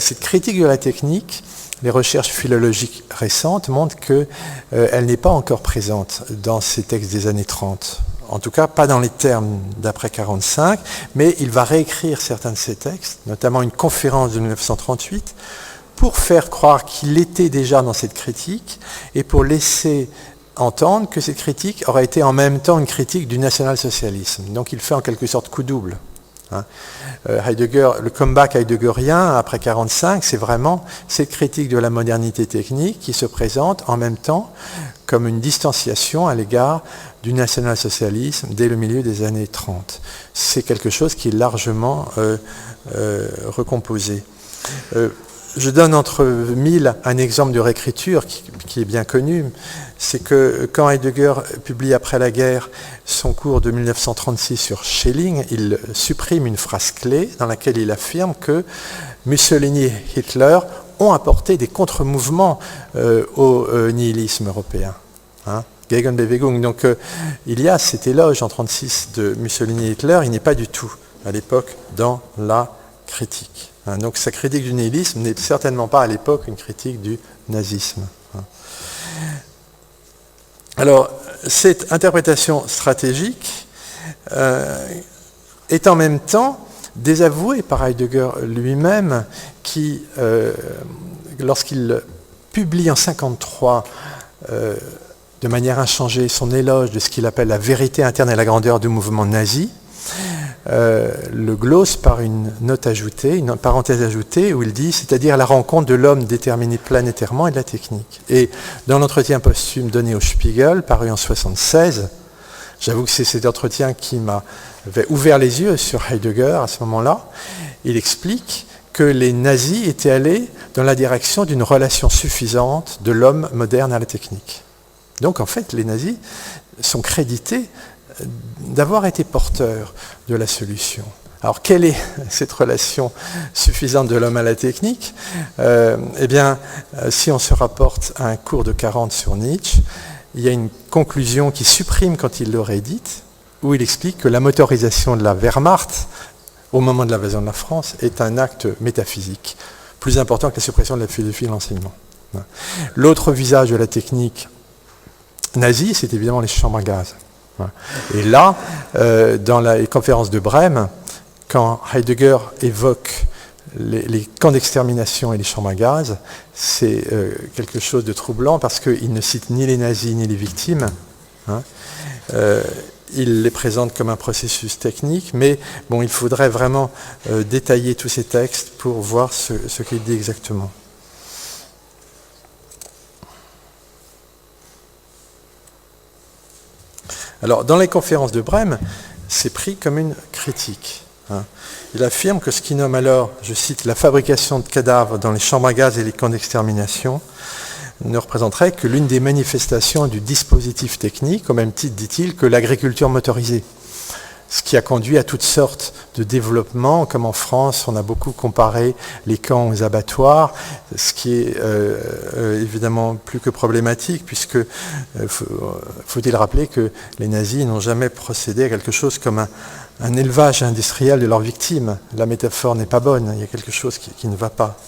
Cette critique de la technique, les recherches philologiques récentes montrent qu'elle n'est pas encore présente dans ces textes des années 30. En tout cas, pas dans les termes d'après 1945, mais il va réécrire certains de ces textes, notamment une conférence de 1938, pour faire croire qu'il était déjà dans cette critique et pour laisser entendre que cette critique aurait été en même temps une critique du national-socialisme. Donc il fait en quelque sorte coup double. Heidegger, le comeback heideggerien après 1945, c'est vraiment cette critique de la modernité technique qui se présente en même temps comme une distanciation à l'égard du national-socialisme dès le milieu des années 30. C'est quelque chose qui est largement recomposé. Je donne entre mille un exemple de réécriture qui est bien connu. C'est que quand Heidegger publie après la guerre son cours de 1936 sur Schelling, il supprime une phrase clé dans laquelle il affirme que Mussolini et Hitler ont apporté des contre-mouvements au nihilisme européen. Gegenbewegung. Donc il y a cet éloge en 1936 de Mussolini et Hitler, il n'est pas du tout à l'époque dans la critique. Donc sa critique du nihilisme n'est certainement pas à l'époque une critique du nazisme. Alors, cette interprétation stratégique est en même temps désavoué par Heidegger lui-même, qui, lorsqu'il publie en 1953, de manière inchangée, son éloge de ce qu'il appelle la vérité interne et la grandeur du mouvement nazi, le glosse par une note ajoutée, une parenthèse ajoutée, où il dit, c'est-à-dire la rencontre de l'homme déterminé planétairement et de la technique. Et dans l'entretien posthume donné au Spiegel, paru en 1976, j'avoue que c'est cet entretien qui m'avait ouvert les yeux sur Heidegger à ce moment-là, il explique que les nazis étaient allés dans la direction d'une relation suffisante de l'homme moderne à la technique. Donc en fait, les nazis sont crédités d'avoir été porteurs de la solution. Alors quelle est cette relation suffisante de l'homme à la technique ? Eh bien, si on se rapporte à un cours de 40 sur Nietzsche, il y a une conclusion qui supprime quand il l'aurait dite, où il explique que la motorisation de la Wehrmacht, au moment de l'invasion de la France, est un acte métaphysique, plus important que la suppression de la philosophie de l'enseignement. L'autre visage de la technique nazie, c'est évidemment les chambres à gaz. Et là, dans la conférence de Brême, quand Heidegger évoque les camps d'extermination et les chambres à gaz, c'est quelque chose de troublant parce qu'il ne cite ni les nazis ni les victimes. Il les présente comme un processus technique, mais bon, il faudrait vraiment détailler tous ces textes pour voir ce qu'il dit exactement. Alors, dans les conférences de Brême, c'est pris comme une critique. Il affirme que ce qu'il nomme alors, je cite, la fabrication de cadavres dans les chambres à gaz et les camps d'extermination ne représenterait que l'une des manifestations du dispositif technique, au même titre, dit-il, que l'agriculture motorisée. Ce qui a conduit à toutes sortes de développements, comme en France, on a beaucoup comparé les camps aux abattoirs, ce qui est évidemment plus que problématique, puisque faut-il rappeler que les nazis n'ont jamais procédé à quelque chose comme un élevage industriel de leurs victimes. La métaphore n'est pas bonne, il y a quelque chose qui ne va pas.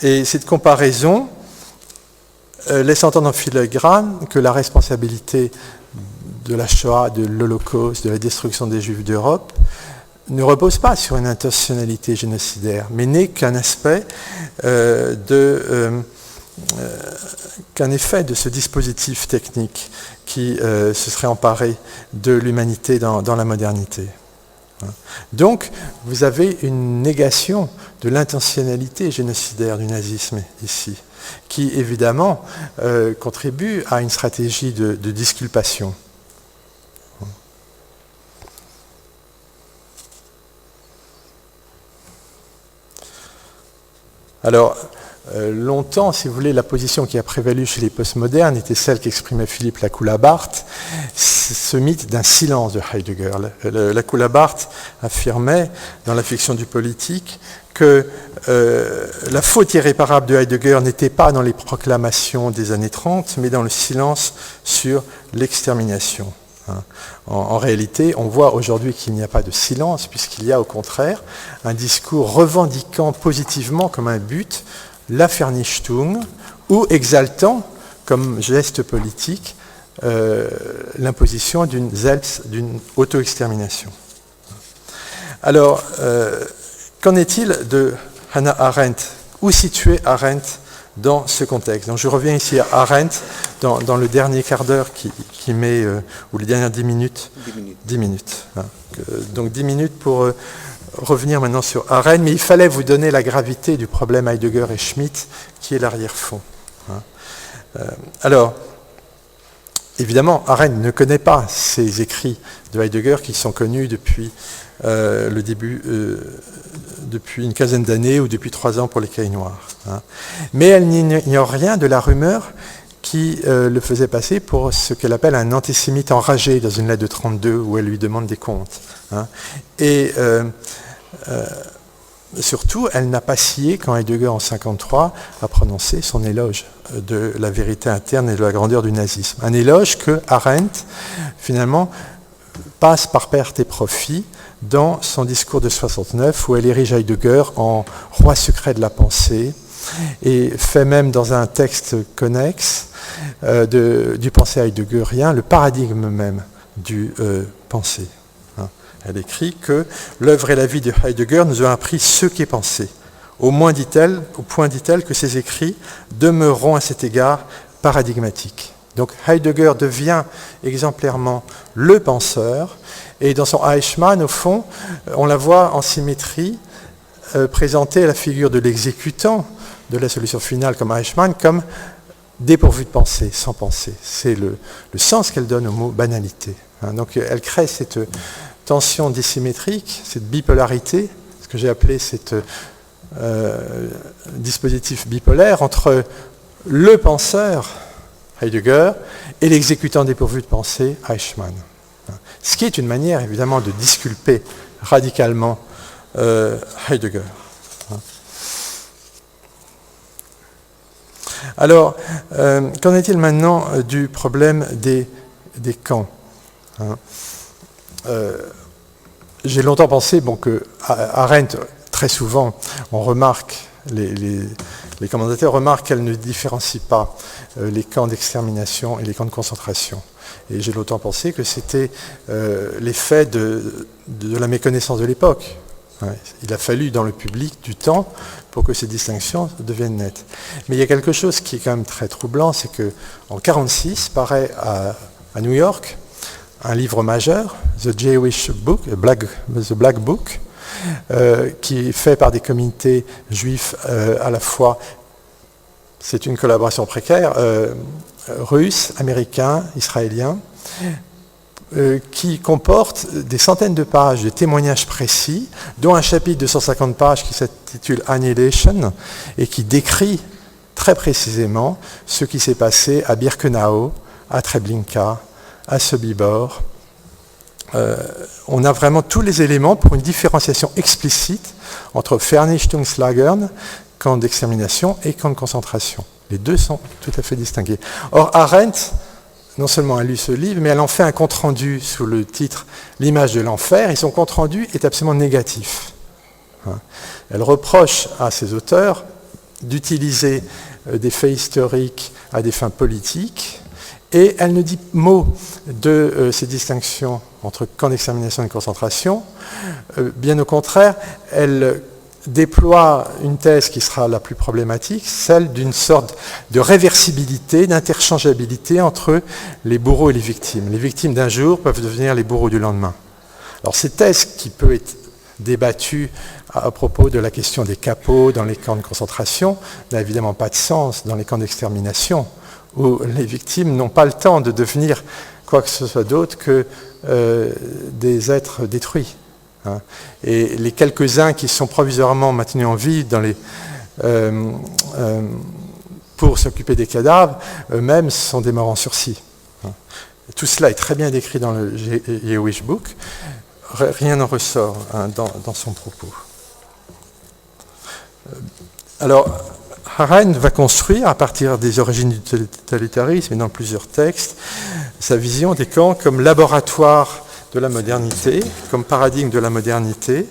Et cette comparaison laisse entendre en filigrane que la responsabilité de la Shoah, de l'Holocauste, de la destruction des Juifs d'Europe, ne repose pas sur une intentionnalité génocidaire, mais n'est qu'un aspect qu'un effet de ce dispositif technique qui se serait emparé de l'humanité dans la modernité. Donc, vous avez une négation de l'intentionnalité génocidaire du nazisme ici, qui évidemment contribue à une stratégie de disculpation. Alors, longtemps, si vous voulez, la position qui a prévalu chez les postmodernes était celle qu'exprimait Philippe Lacoue-Labarthe, ce mythe d'un silence de Heidegger. Lacoue-Labarthe affirmait, dans la fiction du politique, que la faute irréparable de Heidegger n'était pas dans les proclamations des années 30, mais dans le silence sur l'extermination. En réalité, on voit aujourd'hui qu'il n'y a pas de silence, puisqu'il y a au contraire un discours revendiquant positivement comme un but la Vernichtung, ou exaltant comme geste politique l'imposition d'une auto-extermination. Alors, qu'en est-il de Hannah Arendt ? Où situer Arendt dans ce contexte? Donc je reviens ici à Arendt dans le dernier quart d'heure qui met, ou les dernières 10 minutes. 10 minutes. Donc 10 minutes pour revenir maintenant sur Arendt, mais il fallait vous donner la gravité du problème Heidegger et Schmitt, qui est l'arrière-fond. Alors, évidemment, Arendt ne connaît pas ces écrits de Heidegger qui sont connus depuis le début, depuis une quinzaine d'années ou depuis 3 ans pour les Cahiers noirs. Mais elle n'ignore rien de la rumeur qui le faisait passer pour ce qu'elle appelle un antisémite enragé dans une lettre de 1932 où elle lui demande des comptes. Et surtout, elle n'a pas scié quand Heidegger en 1953 a prononcé son éloge de la vérité interne et de la grandeur du nazisme. Un éloge que Arendt, finalement, passe par perte et profit dans son discours de 69 où elle érige Heidegger en roi secret de la pensée et fait même dans un texte connexe du pensée heideggerien le paradigme même du pensée. Elle écrit que l'œuvre et la vie de Heidegger nous ont appris ce qu'est pensé. Au point, dit-elle, que ses écrits demeureront à cet égard paradigmatiques. Donc Heidegger devient exemplairement le penseur, et dans son Eichmann, au fond, on la voit en symétrie présenter la figure de l'exécutant de la solution finale comme Eichmann, comme dépourvu de pensée, sans pensée. C'est le sens qu'elle donne au mot banalité. Donc elle crée cette tension dissymétrique, cette bipolarité, ce que j'ai appelé cet dispositif bipolaire entre le penseur, Heidegger, et l'exécutant dépourvu de pensée, Eichmann. Ce qui est une manière, évidemment, de disculper radicalement Heidegger. Alors, qu'en est-il maintenant du problème des camps? J'ai longtemps pensé que Arendt, très souvent, on remarque, les commentateurs remarquent qu'elle ne différencie pas les camps d'extermination et les camps de concentration. Et j'ai longtemps pensé que c'était l'effet de la méconnaissance de l'époque. Il a fallu dans le public du temps pour que ces distinctions deviennent nettes. Mais il y a quelque chose qui est quand même très troublant, c'est qu'en 1946 paraît à New York un livre majeur, The Jewish Book, The Black Book, qui est fait par des comités juifs à la fois, c'est une collaboration précaire, russe, américain, israélien, qui comporte des centaines de pages de témoignages précis, dont un chapitre de 150 pages qui s'intitule Annihilation et qui décrit très précisément ce qui s'est passé à Birkenau, à Treblinka, à Sobibor. On a vraiment tous les éléments pour une différenciation explicite entre Vernichtungslagern, camp d'extermination, et camp de concentration. Les deux sont tout à fait distingués. Or, Arendt, non seulement a lu ce livre, mais elle en fait un compte-rendu sous le titre « L'image de l'enfer », et son compte-rendu est absolument négatif. Elle reproche à ses auteurs d'utiliser des faits historiques à des fins politiques, et elle ne dit mot de ces distinctions entre camp d'extermination et de concentration. Bien au contraire, elle déploie une thèse qui sera la plus problématique, celle d'une sorte de réversibilité, d'interchangeabilité entre les bourreaux et les victimes. Les victimes d'un jour peuvent devenir les bourreaux du lendemain. Alors cette thèse qui peut être débattue à propos de la question des capots dans les camps de concentration n'a évidemment pas de sens dans les camps d'extermination, où les victimes n'ont pas le temps de devenir quoi que ce soit d'autre que des êtres détruits. Et les quelques-uns qui sont provisoirement maintenus en vie pour s'occuper des cadavres, eux-mêmes sont des morts en sursis. Tout cela est très bien décrit dans le Jewish Book. Rien n'en ressort dans son propos. Alors, Arendt va construire, à partir des origines du totalitarisme et dans plusieurs textes, sa vision des camps comme laboratoire de la modernité, comme paradigme de la modernité,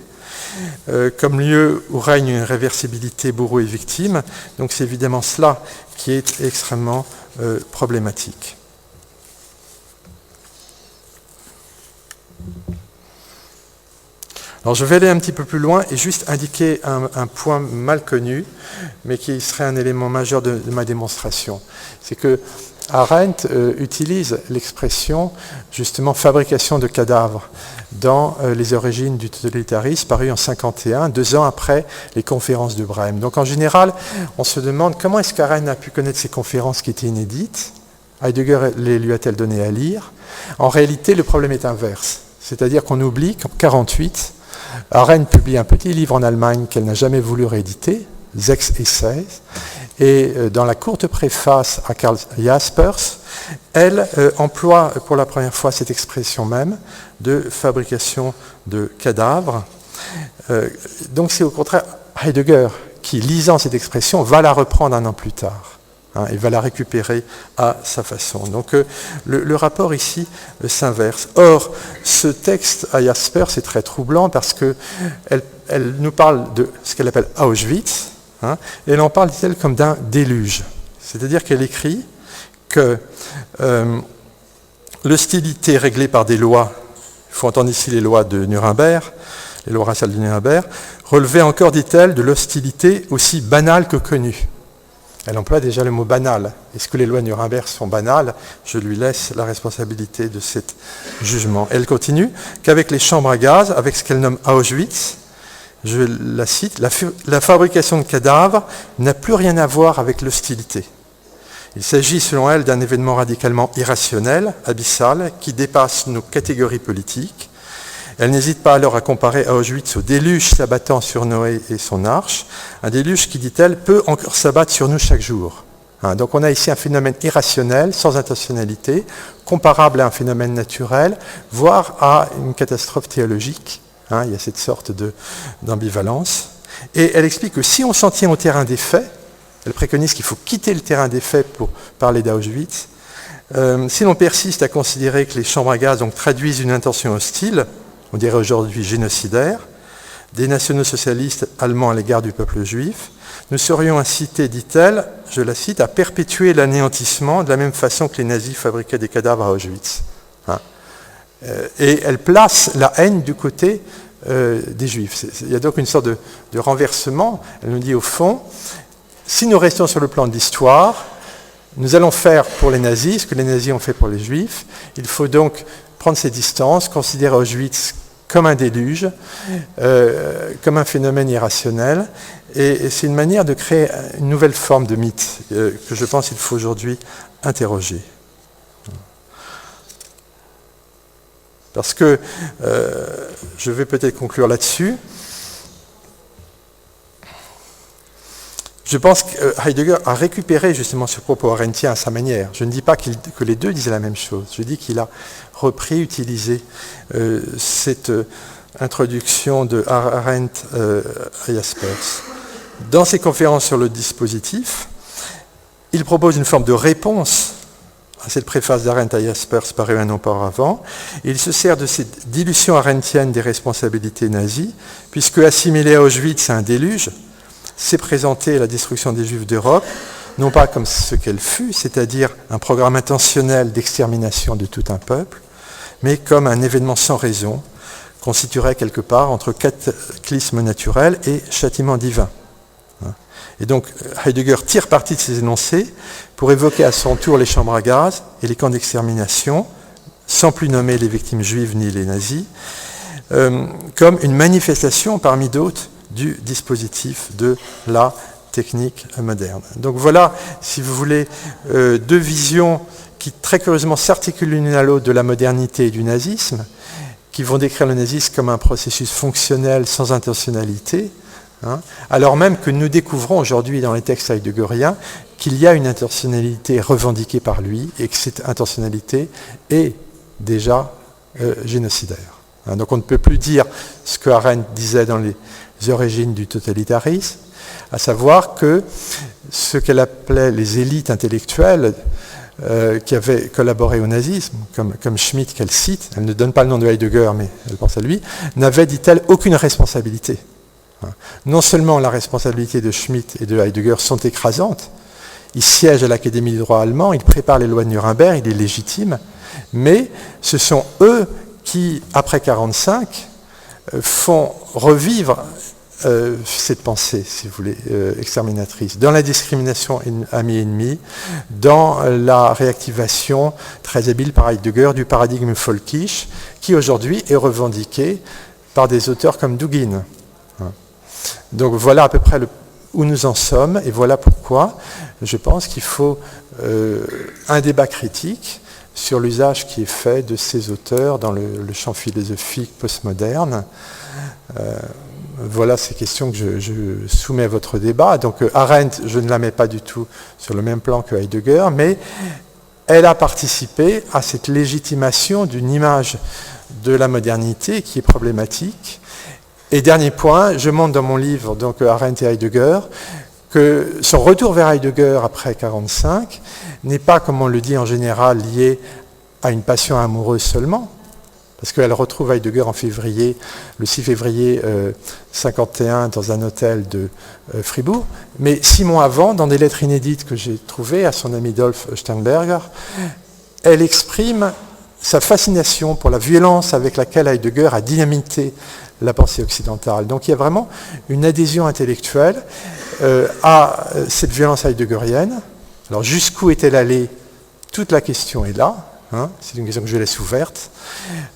comme lieu où règne une réversibilité bourreau et victime. Donc c'est évidemment cela qui est extrêmement problématique. Alors je vais aller un petit peu plus loin et juste indiquer un point mal connu, mais qui serait un élément majeur de ma démonstration. C'est que Arendt utilise l'expression justement fabrication de cadavres dans les origines du totalitarisme, paru en 1951, 2 ans après les conférences de Brême. Donc en général, on se demande comment est-ce qu'Arendt a pu connaître ces conférences qui étaient inédites. Heidegger les lui a-t-elle donné à lire? En réalité, le problème est inverse. C'est-à-dire qu'on oublie qu'en 1948, Arendt publie un petit livre en Allemagne qu'elle n'a jamais voulu rééditer, Sechs Essays, et dans la courte préface à Karl Jaspers, elle emploie pour la première fois cette expression même de fabrication de cadavres. Donc c'est au contraire Heidegger qui, lisant cette expression, va la reprendre un an plus tard. Et va la récupérer à sa façon. Donc le rapport ici s'inverse. Or, ce texte à Jaspers, c'est très troublant parce qu'elle nous parle de ce qu'elle appelle Auschwitz, et elle en parle, dit-elle, comme d'un déluge. C'est-à-dire qu'elle écrit que l'hostilité réglée par des lois il faut entendre ici les lois de Nuremberg, les lois raciales de Nuremberg, relevaient encore, dit-elle, de l'hostilité aussi banale que connue. Elle emploie déjà le mot banal. Est-ce que les lois de Nuremberg sont banales? Je lui laisse la responsabilité de cet jugement. Elle continue qu'avec les chambres à gaz, avec ce qu'elle nomme Auschwitz, je la cite, la fabrication de cadavres n'a plus rien à voir avec l'hostilité. Il s'agit, selon elle, d'un événement radicalement irrationnel, abyssal, qui dépasse nos catégories politiques. Elle n'hésite pas alors à comparer Auschwitz au déluge s'abattant sur Noé et son arche, un déluge qui, dit-elle, peut encore s'abattre sur nous chaque jour. Donc on a ici un phénomène irrationnel, sans intentionnalité, comparable à un phénomène naturel, voire à une catastrophe théologique. Il y a cette sorte d'ambivalence. Et elle explique que si on s'en tient au terrain des faits, elle préconise qu'il faut quitter le terrain des faits pour parler d'Auschwitz. Si l'on persiste à considérer que les chambres à gaz donc, traduisent une intention hostile, on dirait aujourd'hui génocidaire, des nationaux-socialistes allemands à l'égard du peuple juif, nous serions incités, dit-elle, je la cite, à perpétuer l'anéantissement de la même façon que les nazis fabriquaient des cadavres à Auschwitz. Et elle place la haine du côté des juifs. Il y a donc une sorte de renversement. Elle nous dit au fond, si nous restons sur le plan de l'histoire, nous allons faire pour les nazis ce que les nazis ont fait pour les juifs. Il faut donc prendre ses distances, considérer Auschwitz comme un déluge, comme un phénomène irrationnel. Et c'est une manière de créer une nouvelle forme de mythe que je pense qu'il faut aujourd'hui interroger. Parce que, je vais peut-être conclure là-dessus, je pense que Heidegger a récupéré justement ce propos arendtien à sa manière. Je ne dis pas que les deux disaient la même chose. Je dis qu'il a repris, utilisé cette introduction de Arendt à Jaspers. Dans ses conférences sur le dispositif, il propose une forme de réponse à cette préface d'Arendt à Jaspers parue un an auparavant. Il se sert de cette dilution arendtienne des responsabilités nazies, puisque assimiler à Auschwitz à un déluge, c'est présenter la destruction des Juifs d'Europe, non pas comme ce qu'elle fut, c'est-à-dire un programme intentionnel d'extermination de tout un peuple, mais comme un événement sans raison, constituerait quelque part entre cataclysme naturel et châtiment divin. Et donc Heidegger tire parti de ces énoncés pour évoquer à son tour les chambres à gaz et les camps d'extermination, sans plus nommer les victimes juives ni les nazis, comme une manifestation parmi d'autres du dispositif de la technique moderne. Donc voilà, si vous voulez, deux visions qui très curieusement s'articulent l'une à l'autre de la modernité et du nazisme, qui vont décrire le nazisme comme un processus fonctionnel sans intentionnalité, alors même que nous découvrons aujourd'hui dans les textes heideggeriens qu'il y a une intentionnalité revendiquée par lui et que cette intentionnalité est déjà génocidaire. Donc on ne peut plus dire ce que Arendt disait dans les origines du totalitarisme, à savoir que ce qu'elle appelait les élites intellectuelles qui avaient collaboré au nazisme, comme Schmitt qu'elle cite, elle ne donne pas le nom de Heidegger, mais elle pense à lui, n'avaient, dit-elle, aucune responsabilité. Non seulement la responsabilité de Schmitt et de Heidegger sont écrasantes, il siège à l'Académie du droit allemand, il prépare les lois de Nuremberg, il est légitime, mais ce sont eux qui, après 1945, font revivre cette pensée, si vous voulez, exterminatrice, dans la discrimination ami-ennemi, dans la réactivation très habile par Heidegger du paradigme folkisch, qui aujourd'hui est revendiqué par des auteurs comme Dugin. Donc voilà à peu près où nous en sommes, et voilà pourquoi je pense qu'il faut un débat critique sur l'usage qui est fait de ces auteurs dans le champ philosophique postmoderne. Voilà ces questions que je soumets à votre débat. Donc Arendt, je ne la mets pas du tout sur le même plan que Heidegger, mais elle a participé à cette légitimation d'une image de la modernité qui est problématique. Et dernier point, je montre dans mon livre, donc Arendt et Heidegger, que son retour vers Heidegger après 1945 n'est pas, comme on le dit en général, lié à une passion amoureuse seulement, parce qu'elle retrouve Heidegger en février, le 6 février 1951 dans un hôtel de Fribourg, mais 6 mois avant, dans des lettres inédites que j'ai trouvées à son ami Dolf Sternberger, elle exprime sa fascination pour la violence avec laquelle Heidegger a dynamité la pensée occidentale. Donc il y a vraiment une adhésion intellectuelle à cette violence heideggerienne. Alors jusqu'où est-elle allée? Toute la question est là. Hein, c'est une question que je laisse ouverte.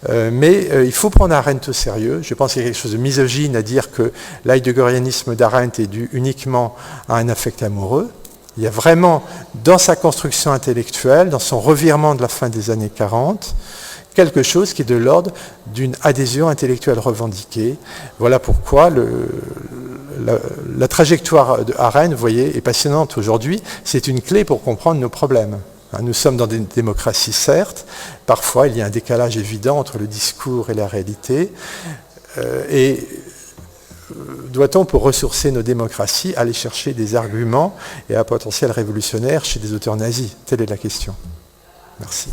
Mais il faut prendre Arendt au sérieux. Je pense qu'il y a quelque chose de misogyne à dire que l'heideggerianisme d'Arendt est dû uniquement à un affect amoureux. Il y a vraiment, dans sa construction intellectuelle, dans son revirement de la fin des années 40, quelque chose qui est de l'ordre d'une adhésion intellectuelle revendiquée. Voilà pourquoi la trajectoire de Arendt, vous voyez, est passionnante aujourd'hui. C'est une clé pour comprendre nos problèmes. Nous sommes dans des démocraties, certes. Parfois, il y a un décalage évident entre le discours et la réalité. Et doit-on, pour ressourcer nos démocraties, aller chercher des arguments et un potentiel révolutionnaire chez des auteurs nazis? Telle est la question. Merci.